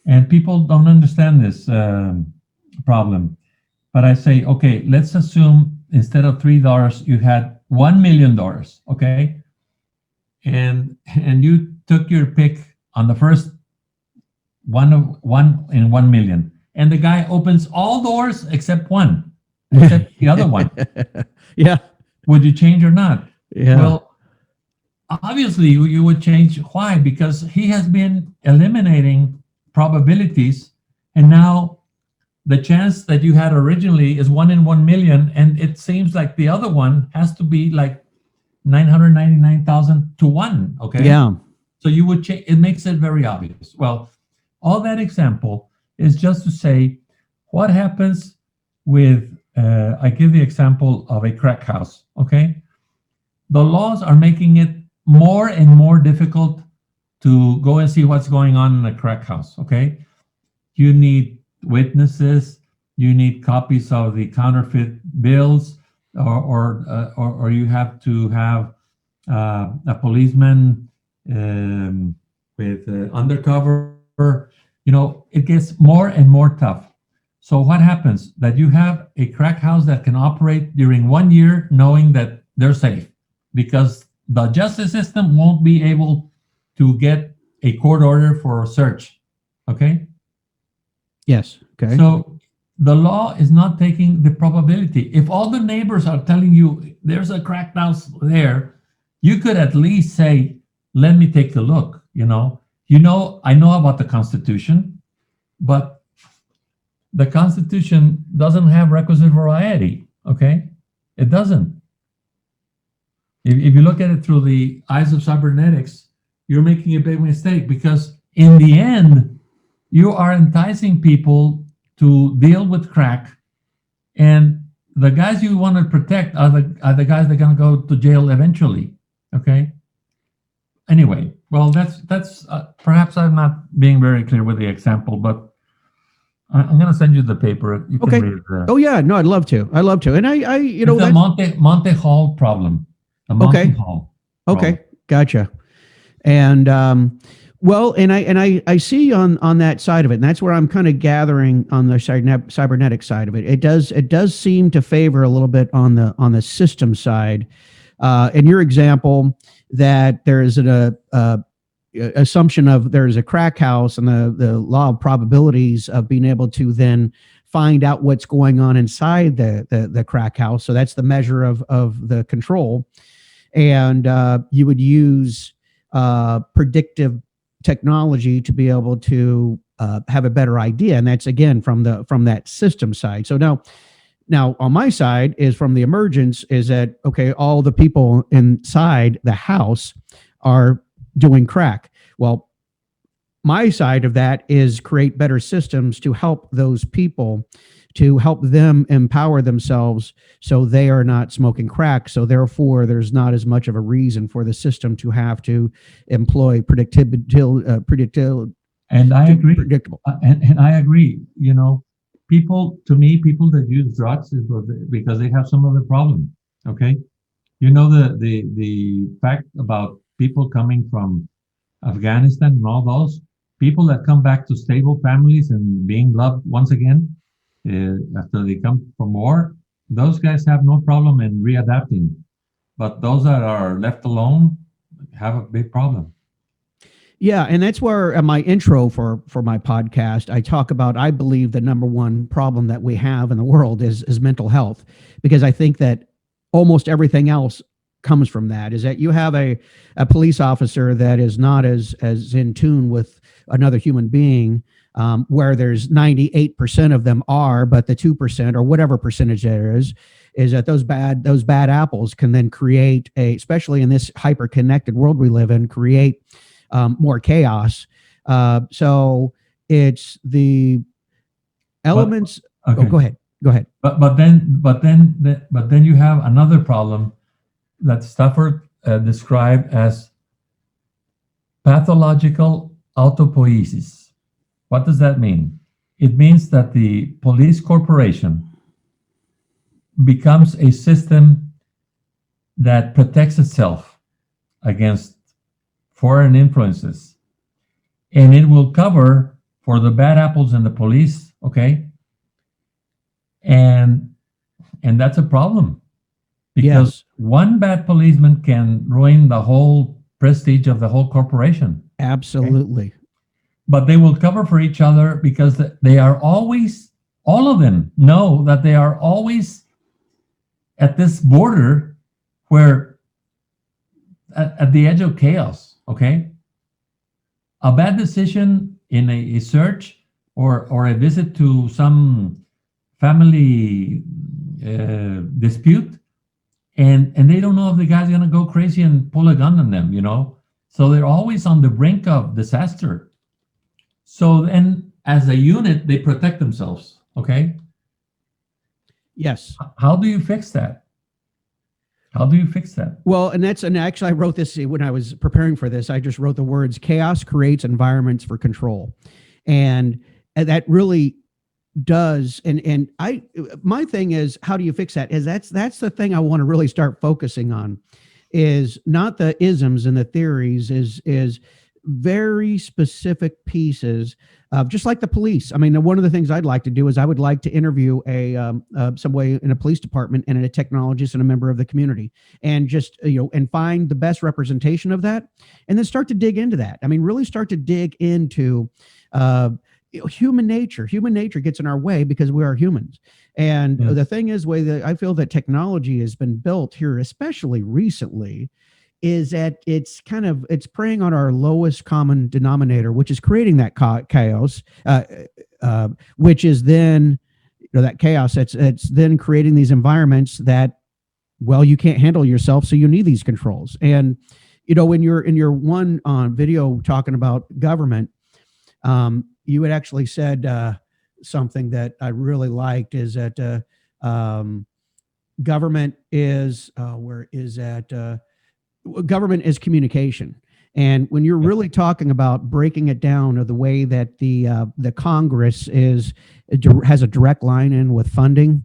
And people don't understand this problem. But I say, okay, let's assume instead of $3, you had $1 million, okay? And you took your pick on the first one in 1 million. And the guy opens all doors except one, except the other one. Yeah. Would you change or not? Yeah. Well, obviously you would change. Why? Because he has been eliminating probabilities, and now the chance that you had originally is 1 in 1 million, and it seems like the other one has to be like 999,000 to 1. Okay. Yeah. So you would change. It makes it very obvious. Well, all that example is just to say what happens with. I give the example of a crack house. Okay. The laws are making it more and more difficult to go and see what's going on in a crack house. Okay. You need witnesses. You need copies of the counterfeit bills, or you have to have a policeman with undercover. You know, it gets more and more tough. So what happens? That you have a crack house that can operate during 1 year knowing that they're safe, because the justice system won't be able to get a court order for a search. Okay? Yes. Okay. So the law is not taking the probability. If all the neighbors are telling you there's a crack house there, you could at least say, let me take a look. I know about the Constitution, but the Constitution doesn't have requisite variety. Okay? It doesn't. If you look at it through the eyes of cybernetics, you're making a big mistake, because in the end, you are enticing people to deal with crack, and the guys you want to protect are the guys that are going to go to jail eventually. Okay. Anyway, well, that's perhaps I'm not being very clear with the example, but I'm going to send you the paper. You can Okay. read it. Oh yeah, no, I'd love to. And I It's a Monte Hall problem. A Monte Hall. Okay, problem. gotcha. And well, and I see on that side of it, and that's where I'm kind of gathering on the cybernetic side of it. It does seem to favor a little bit on the system side. In your example, that there is an assumption of there's a crack house, and the law of probabilities of being able to then find out what's going on inside the crack house. So that's the measure of the control, and you would use predictive technology to be able to have a better idea, and that's again from that system side. So now on my side is from the emergence, is that okay, all the people inside the house are doing crack. Well, my side of that is create better systems to help those people, to help them empower themselves so they are not smoking crack. So therefore, there's not as much of a reason for the system to have to employ predictable. And I agree. Predictable. And I agree. People that use drugs is because they have some other problem. Okay. The fact about people coming from Afghanistan and all those people that come back to stable families and being loved once again after they come from war, those guys have no problem in readapting. But those that are left alone have a big problem. Yeah, and that's where my intro for my podcast, I talk about, I believe the number one problem that we have in the world is mental health, because I think that almost everything else comes from that, is that you have a police officer that is not as in tune with another human being, where there's 98% of them are, but the 2% or whatever percentage there is that those bad apples can then create especially in this hyper connected world we live in, create more chaos. So it's the elements. Okay. Oh, go ahead. But then you have another problem that Stafford described as pathological autopoiesis. What does that mean? It means that the police corporation becomes a system that protects itself against foreign influences, and it will cover for the bad apples in the police, okay? And that's a problem, because Yes, one bad policeman can ruin the whole prestige of the whole corporation. absolutely. But they will cover for each other because they are always, all of them know that they are always at this border where at the edge of chaos, okay? A bad decision in a search or a visit to some family dispute, and they don't know if the guy's gonna go crazy and pull a gun on them, you know? So they're always on the brink of disaster. So then as a unit, they protect themselves, okay? Yes. How do you fix that? How do you fix that? Well, and actually I wrote this when I was preparing for this. I just wrote the words chaos creates environments for control. And that really does. And my thing is, how do you fix that? Is that's the thing I want to really start focusing on, is not the isms and the theories, is very specific pieces of, just like the police. I mean, one of the things I'd like to do is I would like to interview somebody in a police department and a technologist and a member of the community, and just, and find the best representation of that, and then start to dig into that. I mean, really start to dig into human nature. Human nature gets in our way because we are humans. And Yes. the thing is, way that I feel that technology has been built here, especially recently, is that it's preying on our lowest common denominator, which is creating that chaos, which is then, that chaos, it's then creating these environments that, well, you can't handle yourself, so you need these controls. And when you're in your one video talking about government, you had actually said something that I really liked, is that government is government is communication. And when you're really talking about breaking it down, of the way that the Congress has a direct line in with funding.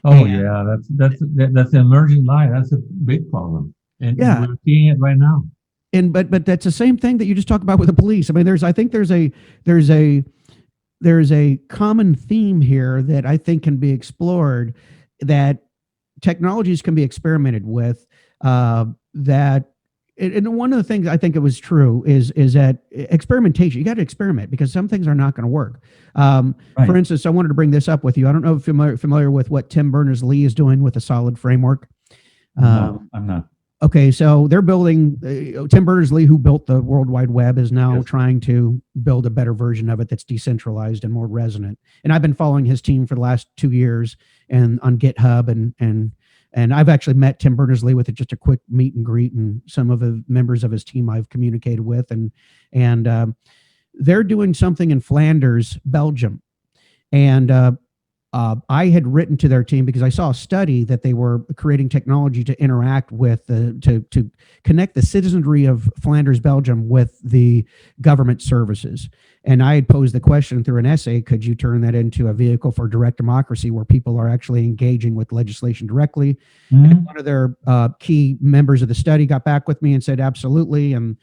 Oh, yeah, that's the emerging lie. That's a big problem, and we're seeing it right now. And but that's the same thing that you just talked about with the police. I mean, I think there's a common theme here that I think can be explored, that technologies can be experimented with. That, and one of the things I think it was true is that experimentation, you got to experiment, because some things are not going to work. Right. For instance, I wanted to bring this up with you. I don't know if you're familiar with what Tim Berners-Lee is doing with a solid framework. No, I'm not. Okay, so they're building, Tim Berners-Lee, who built the World Wide Web, is now trying to build a better version of it that's decentralized and more resonant. And I've been following his team for the last 2 years, and on GitHub, and I've actually met Tim Berners-Lee with just a quick meet and greet, and some of the members of his team I've communicated with, and they're doing something in Flanders, Belgium. And I had written to their team because I saw a study that they were creating technology to interact with, to connect the citizenry of Flanders, Belgium with the government services. And I had posed the question through an essay: could you turn that into a vehicle for direct democracy, where people are actually engaging with legislation directly? Mm-hmm. And one of their key members of the study got back with me and said, absolutely. And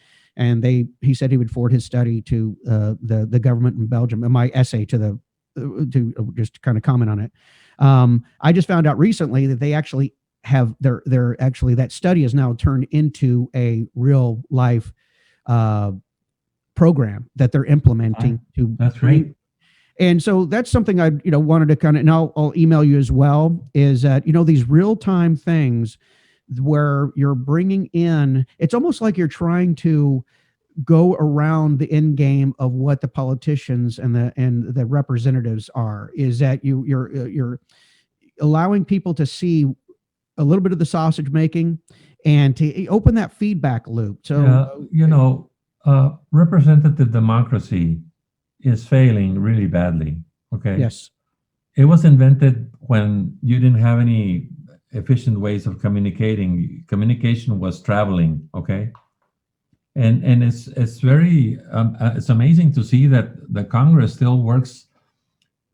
he said he would forward his study to the government in Belgium, and my essay to just kind of comment on it. I just found out recently that they actually have that study is now turned into a real life program that they're implementing. That's great. And so that's something I wanted to kind of, and I'll email you as well, is that these real-time things where you're bringing in, it's almost like you're trying to go around the end game of what the politicians and the representatives are, is that you're allowing people to see a little bit of the sausage making and to open that feedback loop. So representative democracy is failing really badly. Okay. Yes. It was invented when you didn't have any efficient ways of communicating. Communication was traveling. Okay. And it's very it's amazing to see that the Congress still works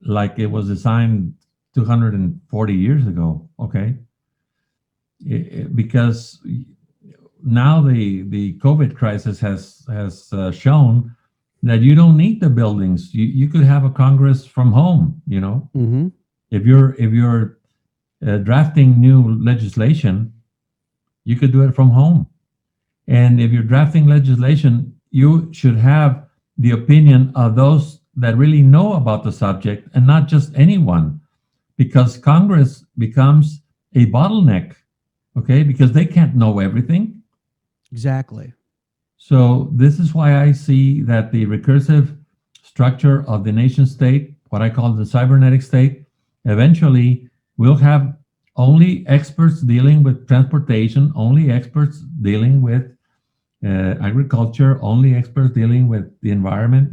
like it was designed 240 years ago. Okay, because now the COVID crisis has shown that you don't need the buildings. You could have a Congress from home. Mm-hmm. If you're drafting new legislation, you could do it from home. And if you're drafting legislation, you should have the opinion of those that really know about the subject and not just anyone, because Congress becomes a bottleneck, okay? Because they can't know everything. Exactly. So this is why I see that the recursive structure of the nation state, what I call the cybernetic state, eventually will have only experts dealing with transportation, only experts dealing with agriculture, only experts dealing with the environment.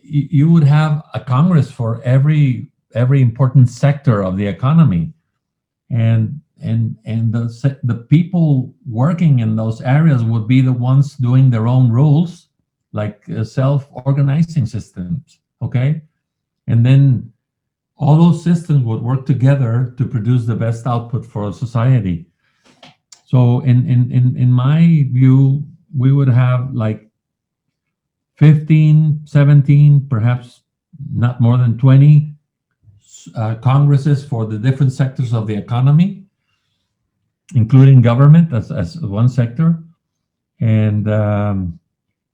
You would have a Congress for every important sector of the economy, and the people working in those areas would be the ones doing their own rules, like self-organizing systems. Okay, and then all those systems would work together to produce the best output for a society. So in my view, we would have like 15, 17, perhaps not more than 20 congresses for the different sectors of the economy, including government as one sector, and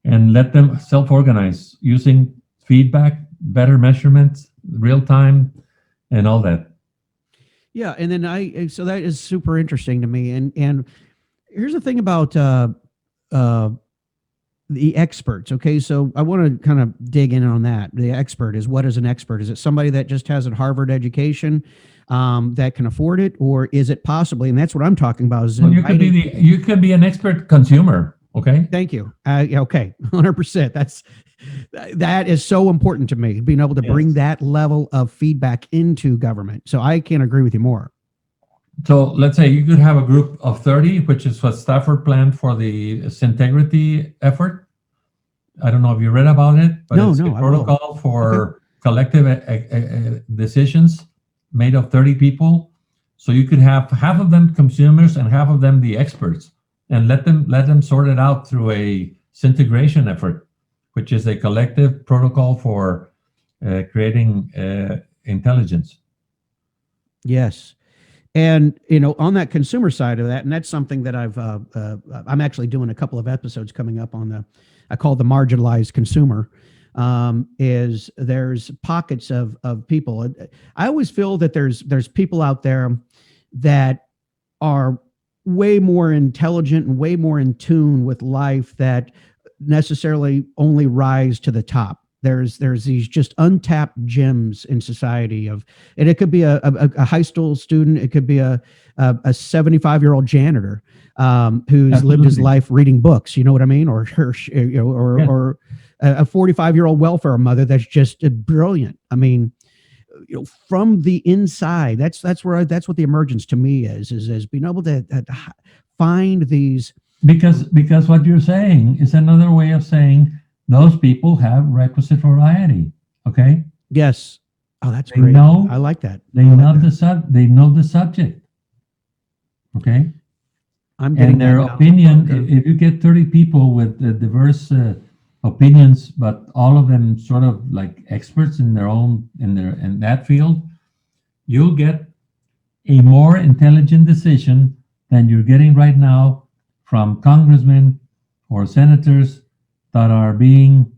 let them self-organize using feedback, better measurements, real time, and all that. Yeah, and then so that is super interesting to me. And here's the thing about the experts. Okay, so I want to kind of dig in on that. The expert is, what is an expert? Is it somebody that just has a Harvard education that can afford it, or is it possibly? And that's what I'm talking about. Is well, you could be an expert consumer. Okay. Thank you. Okay, 100%. That is so important to me, being able to bring that level of feedback into government. So I can't agree with you more. So let's say you could have a group of 30, which is what Stafford planned for the Syntegrity effort. I don't know if you read about it, but it's a protocol for collective decisions made of 30 people. So you could have half of them consumers and half of them the experts, and let them sort it out through a syntegration effort, which is a collective protocol for creating intelligence. Yes. And, on that consumer side of that, and that's something that I'm actually doing a couple of episodes coming up on I call the marginalized consumer, is there's pockets of people. I always feel that there's people out there that are way more intelligent and way more in tune with life that necessarily only rise to the top. There's these just untapped gems in society and it could be a high school student. It could be a 75-year-old janitor who's lived his life reading books. You know what I mean? Or a 45-year-old welfare mother that's just brilliant. I mean, from the inside, that's what the emergence to me is being able to find these. Because what you're saying is another way of saying those people have requisite variety. Okay. Yes. Oh, that's great. I like that. They know the subject. Okay. I'm getting and their opinion. Okay. If you get 30 people with diverse opinions, but all of them sort of like experts in that field, you'll get a more intelligent decision than you're getting right now from congressmen or senators that are being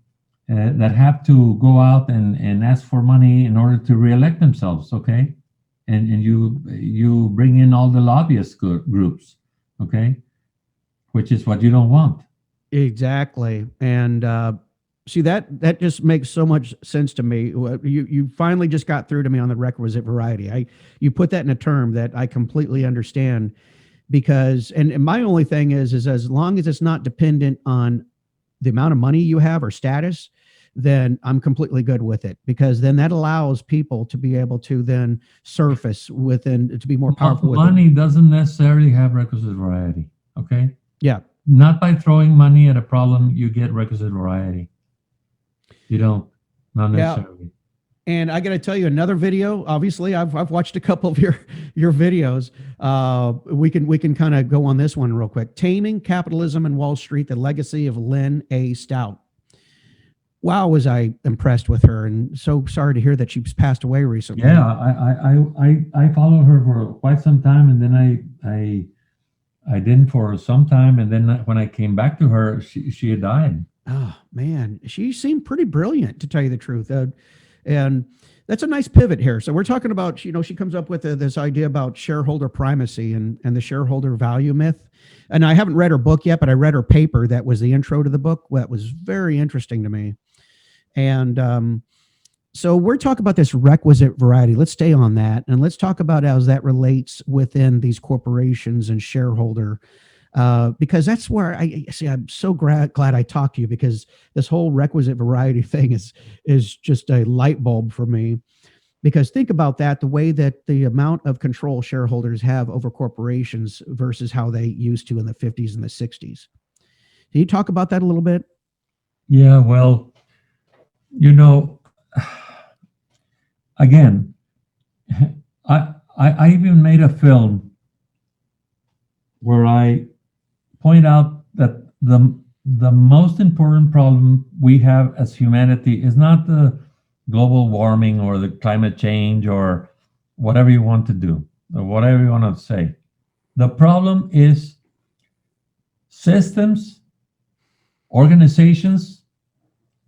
that have to go out and ask for money in order to reelect themselves. Okay, and you bring in all the lobbyist groups. Okay, which is what you don't want. Exactly. And see, that just makes so much sense to me. You finally just got through to me on the requisite variety. You put that in a term that I completely understand, because and my only thing is as long as it's not dependent on the amount of money you have or status, then I'm completely good with it, because then that allows people to be able to then surface within, to be more powerful. Money doesn't necessarily have requisite variety. Okay. Yeah. Not by throwing money at a problem, you get requisite variety. You don't, not necessarily. And I got to tell you another video. Obviously, I've watched a couple of your videos. We can kind of go on this one real quick. Taming Capitalism and Wall Street: The Legacy of Lynn A. Stout. Wow, was I impressed with her, and so sorry to hear that she's passed away recently. Yeah, I followed her for quite some time, and then I didn't for some time, and then when I came back to her, she had died. Oh man, she seemed pretty brilliant, to tell you the truth. And that's a nice pivot here. So we're talking about, she comes up with this idea about shareholder primacy and the shareholder value myth. And I haven't read her book yet, but I read her paper that was the intro to the book. That was very interesting to me. And so we're talking about this requisite variety. Let's stay on that. And let's talk about how that relates within these corporations and shareholder, because that's where I see, I'm so glad I talked to you, because this whole requisite variety thing is just a light bulb for me. Because think about that, the way that the amount of control shareholders have over corporations versus how they used to in the 50s and the 60s. Can you talk about that a little bit? Yeah, well, again, I even made a film where I point out that the most important problem we have as humanity is not the global warming or the climate change or whatever you want to do or whatever you want to say. The problem is systems, organizations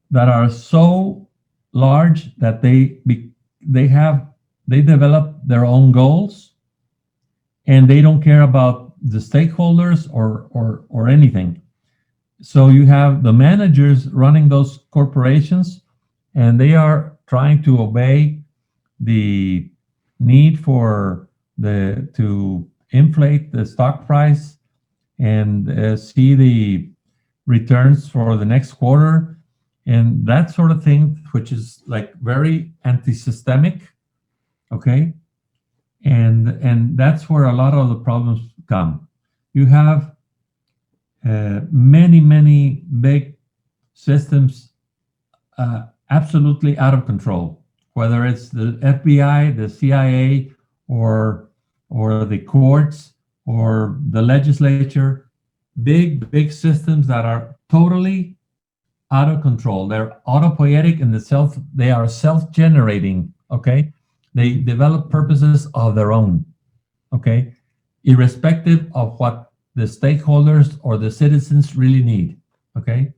that are so large that they develop their own goals, and they don't care about the stakeholders or anything. So you have the managers running those corporations, and they are trying to obey the need for to inflate the stock price and see the returns for the next quarter and that sort of thing, which is like very anti-systemic, okay? And that's where a lot of the problems come. You have many big systems absolutely out of control, whether it's the FBI, the CIA, or the courts, or the legislature. Big systems that are totally out of control. They're autopoietic in they are self-generating, okay? They develop purposes of their own, okay? Irrespective of what the stakeholders or the citizens really need, okay?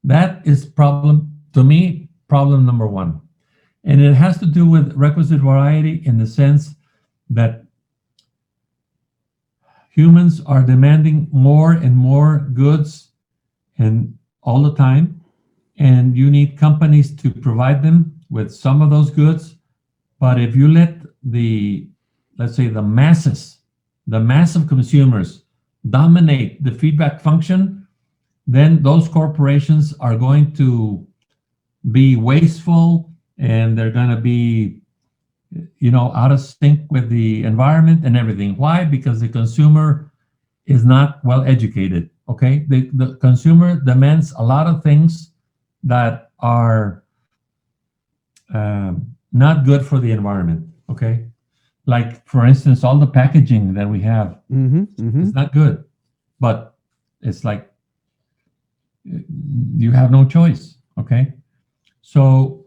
That is problem number one. And it has to do with requisite variety in the sense that humans are demanding more and more goods and all the time, and you need companies to provide them with some of those goods. But if you let let's say the massive consumers dominate the feedback function, then those corporations are going to be wasteful, and they're going to be out of sync with the environment and everything. Why? Because the consumer is not well educated, okay? The consumer demands a lot of things that are not good for the environment, okay? Like, for instance, all the packaging that we have is not good, but it's like you have no choice, okay? So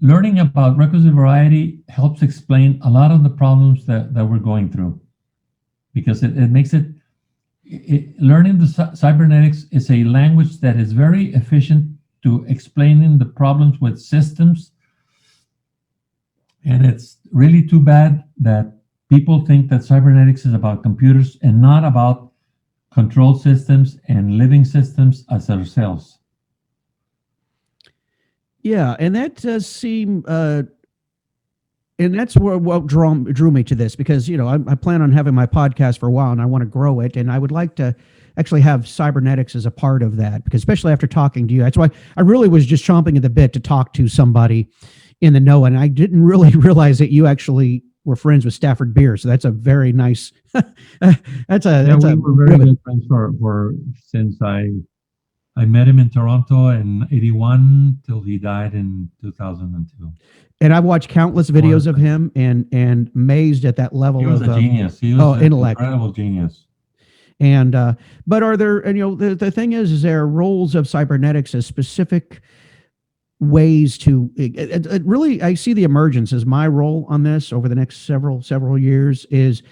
learning about requisite variety helps explain a lot of the problems that we're going through, because it makes learning the cybernetics is a language that is very efficient to explaining the problems with systems. And it's really too bad that people think that cybernetics is about computers and not about control systems and living systems as ourselves. Yeah, and that does seem, and that's what drew me to this, because I plan on having my podcast for a while, and I want to grow it, and I would like to actually have cybernetics as a part of that, because especially after talking to you, that's why I really was just chomping at the bit to talk to somebody in the know, and I didn't really realize that you actually were friends with Stafford Beer, so that's a very nice. We were very good friends since I I met him in Toronto in '81 till he died in 2002. And I've watched countless videos of him and amazed at that level He was of a genius. He was an intellect. incredible genius. And but are there, and the thing is there are roles of cybernetics as specific ways to it really, I see the emergence as my role on this over the next several years is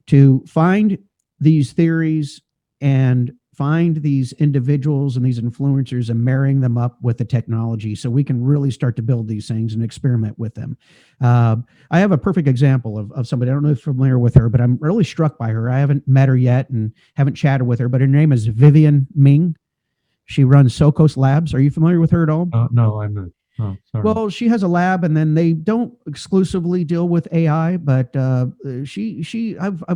to find these theories and find these individuals and these influencers and marrying them up with the technology so we can really start to build these things and experiment with them. I have a perfect example of somebody. I don't know if you're familiar with her, but I'm really struck by her. I haven't met her yet and haven't chatted with her, but her name is Vivienne Ming. She runs Socos Labs. Are you familiar with her at all? No, I'm not. Oh, sorry. Well, she has a lab, and then they don't exclusively deal with AI, but I've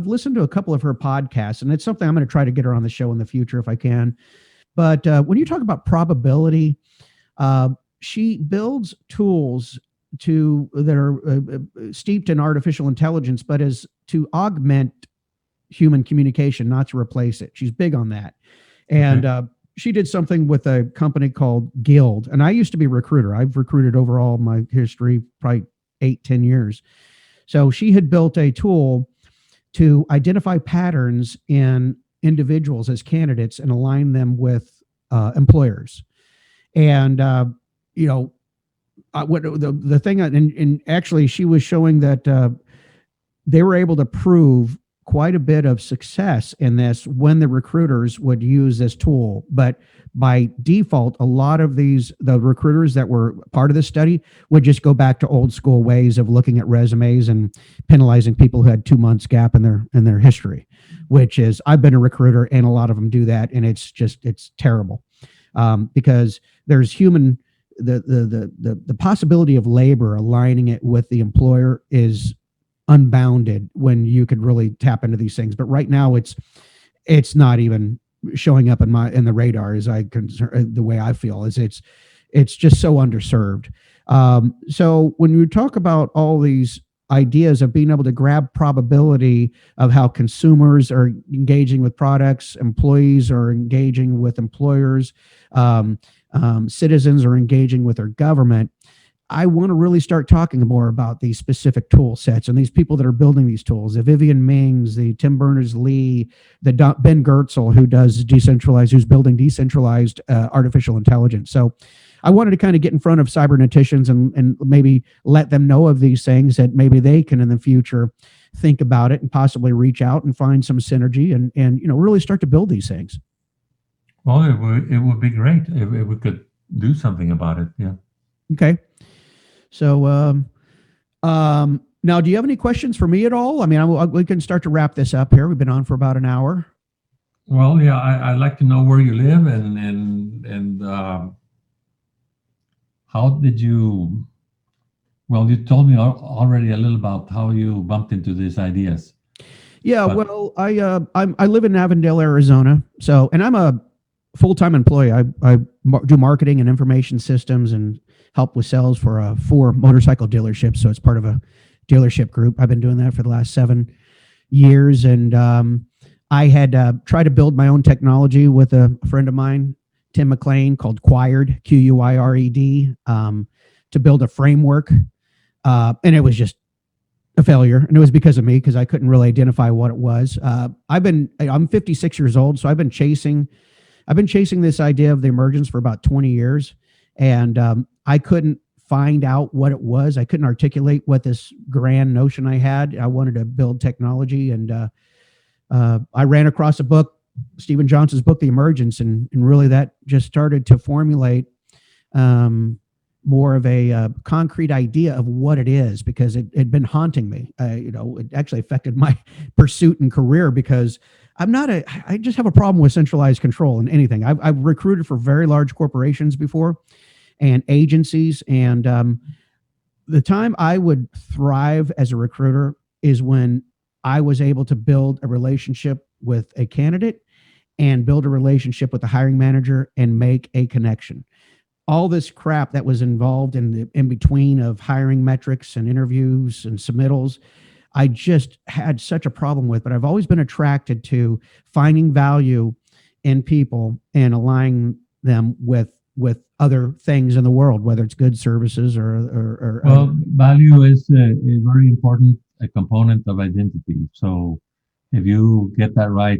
listened to a couple of her podcasts, and it's something I'm going to try to get her on the show in the future if I can. But when you talk about probability, she builds tools that are steeped in artificial intelligence, but as to augment human communication, not to replace it. She's big on that, and she did something with a company called Guild. And I used to be a recruiter. I've recruited overall my history, probably 8-10 years. So she had built a tool to identify patterns in individuals as candidates and align them with employers. And, what the thing, and actually she was showing that they were able to prove quite a bit of success in this when the recruiters would use this tool. But by default, a lot of the recruiters that were part of this study would just go back to old school ways of looking at resumes and penalizing people who had 2 months gap in their history, which is, I've been a recruiter and a lot of them do that. And it's terrible because there's the possibility of labor aligning it with the employer is unbounded when you could really tap into these things. But right now it's not even showing up in the radar as the way I feel is it's just so underserved. So when you talk about all these ideas of being able to grab probability of how consumers are engaging with products, employees are engaging with employers, citizens are engaging with their government, I want to really start talking more about these specific tool sets and these people that are building these tools, the Vivienne Mings, the Tim Berners-Lee, the Ben Goertzel, who does Decentralized, who's building decentralized artificial intelligence. So I wanted to kind of get in front of cyberneticians and maybe let them know of these things that maybe they can in the future think about it and possibly reach out and find some synergy and really start to build these things. Well, it would be great if we could do something about it. Yeah. Okay. So, now, do you have any questions for me at all? I mean, we can start to wrap this up here. We've been on for about an hour. Well, yeah, I'd like to know where you live and how did you? Well, you told me already a little about how you bumped into these ideas. Yeah, well, I live in Avondale, Arizona. So, and I'm a full-time employee. I do marketing and information systems and help with sales for 4 motorcycle dealerships. So it's part of a dealership group. I've been doing that for the last 7 years. And I had tried to build my own technology with a friend of mine, Tim McLean, called Quired, Q-U-I-R-E-D, to build a framework. And it was just a failure. And it was because of me, because I couldn't really identify what it was. I'm 56 years old, so I've been chasing this idea of the emergence for about 20 years. And I couldn't find out what it was. I couldn't articulate what this grand notion I had. I wanted to build technology. And I ran across a book, Stephen Johnson's book, The Emergence. And really that just started to formulate more of a concrete idea of what it is, because it had been haunting me. It actually affected my pursuit and career because I just have a problem with centralized control in anything. I've recruited for very large corporations before and agencies. And the time I would thrive as a recruiter is when I was able to build a relationship with a candidate and build a relationship with the hiring manager and make a connection. All this crap that was involved in between of hiring metrics and interviews and submittals, I just had such a problem with. But I've always been attracted to finding value in people and aligning them with other things in the world, whether it's goods, services, or Well, value is a very important component of identity. So if you get that right,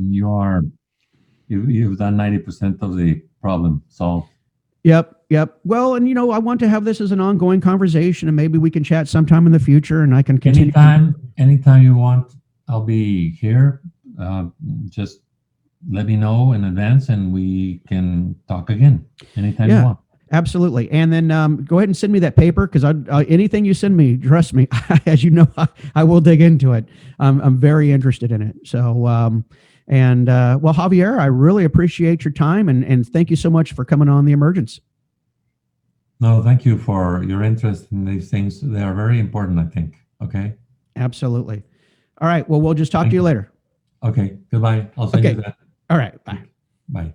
you've done 90% of the problem solved. Yep. Well, and I want to have this as an ongoing conversation, and maybe we can chat sometime in the future, and I can continue. Anytime you want, I'll be here. Just let me know in advance, and we can talk again anytime you want. Absolutely. And then go ahead and send me that paper, because anything you send me, trust me, as you know, I will dig into it. I'm very interested in it. So, well, Javier, I really appreciate your time, and thank you so much for coming on the Emergence. No, thank you for your interest in these things. They are very important, I think. Okay. Absolutely. All right. Well, we'll just talk to you later. Okay. Goodbye. I'll send you that. All right. Bye. Bye.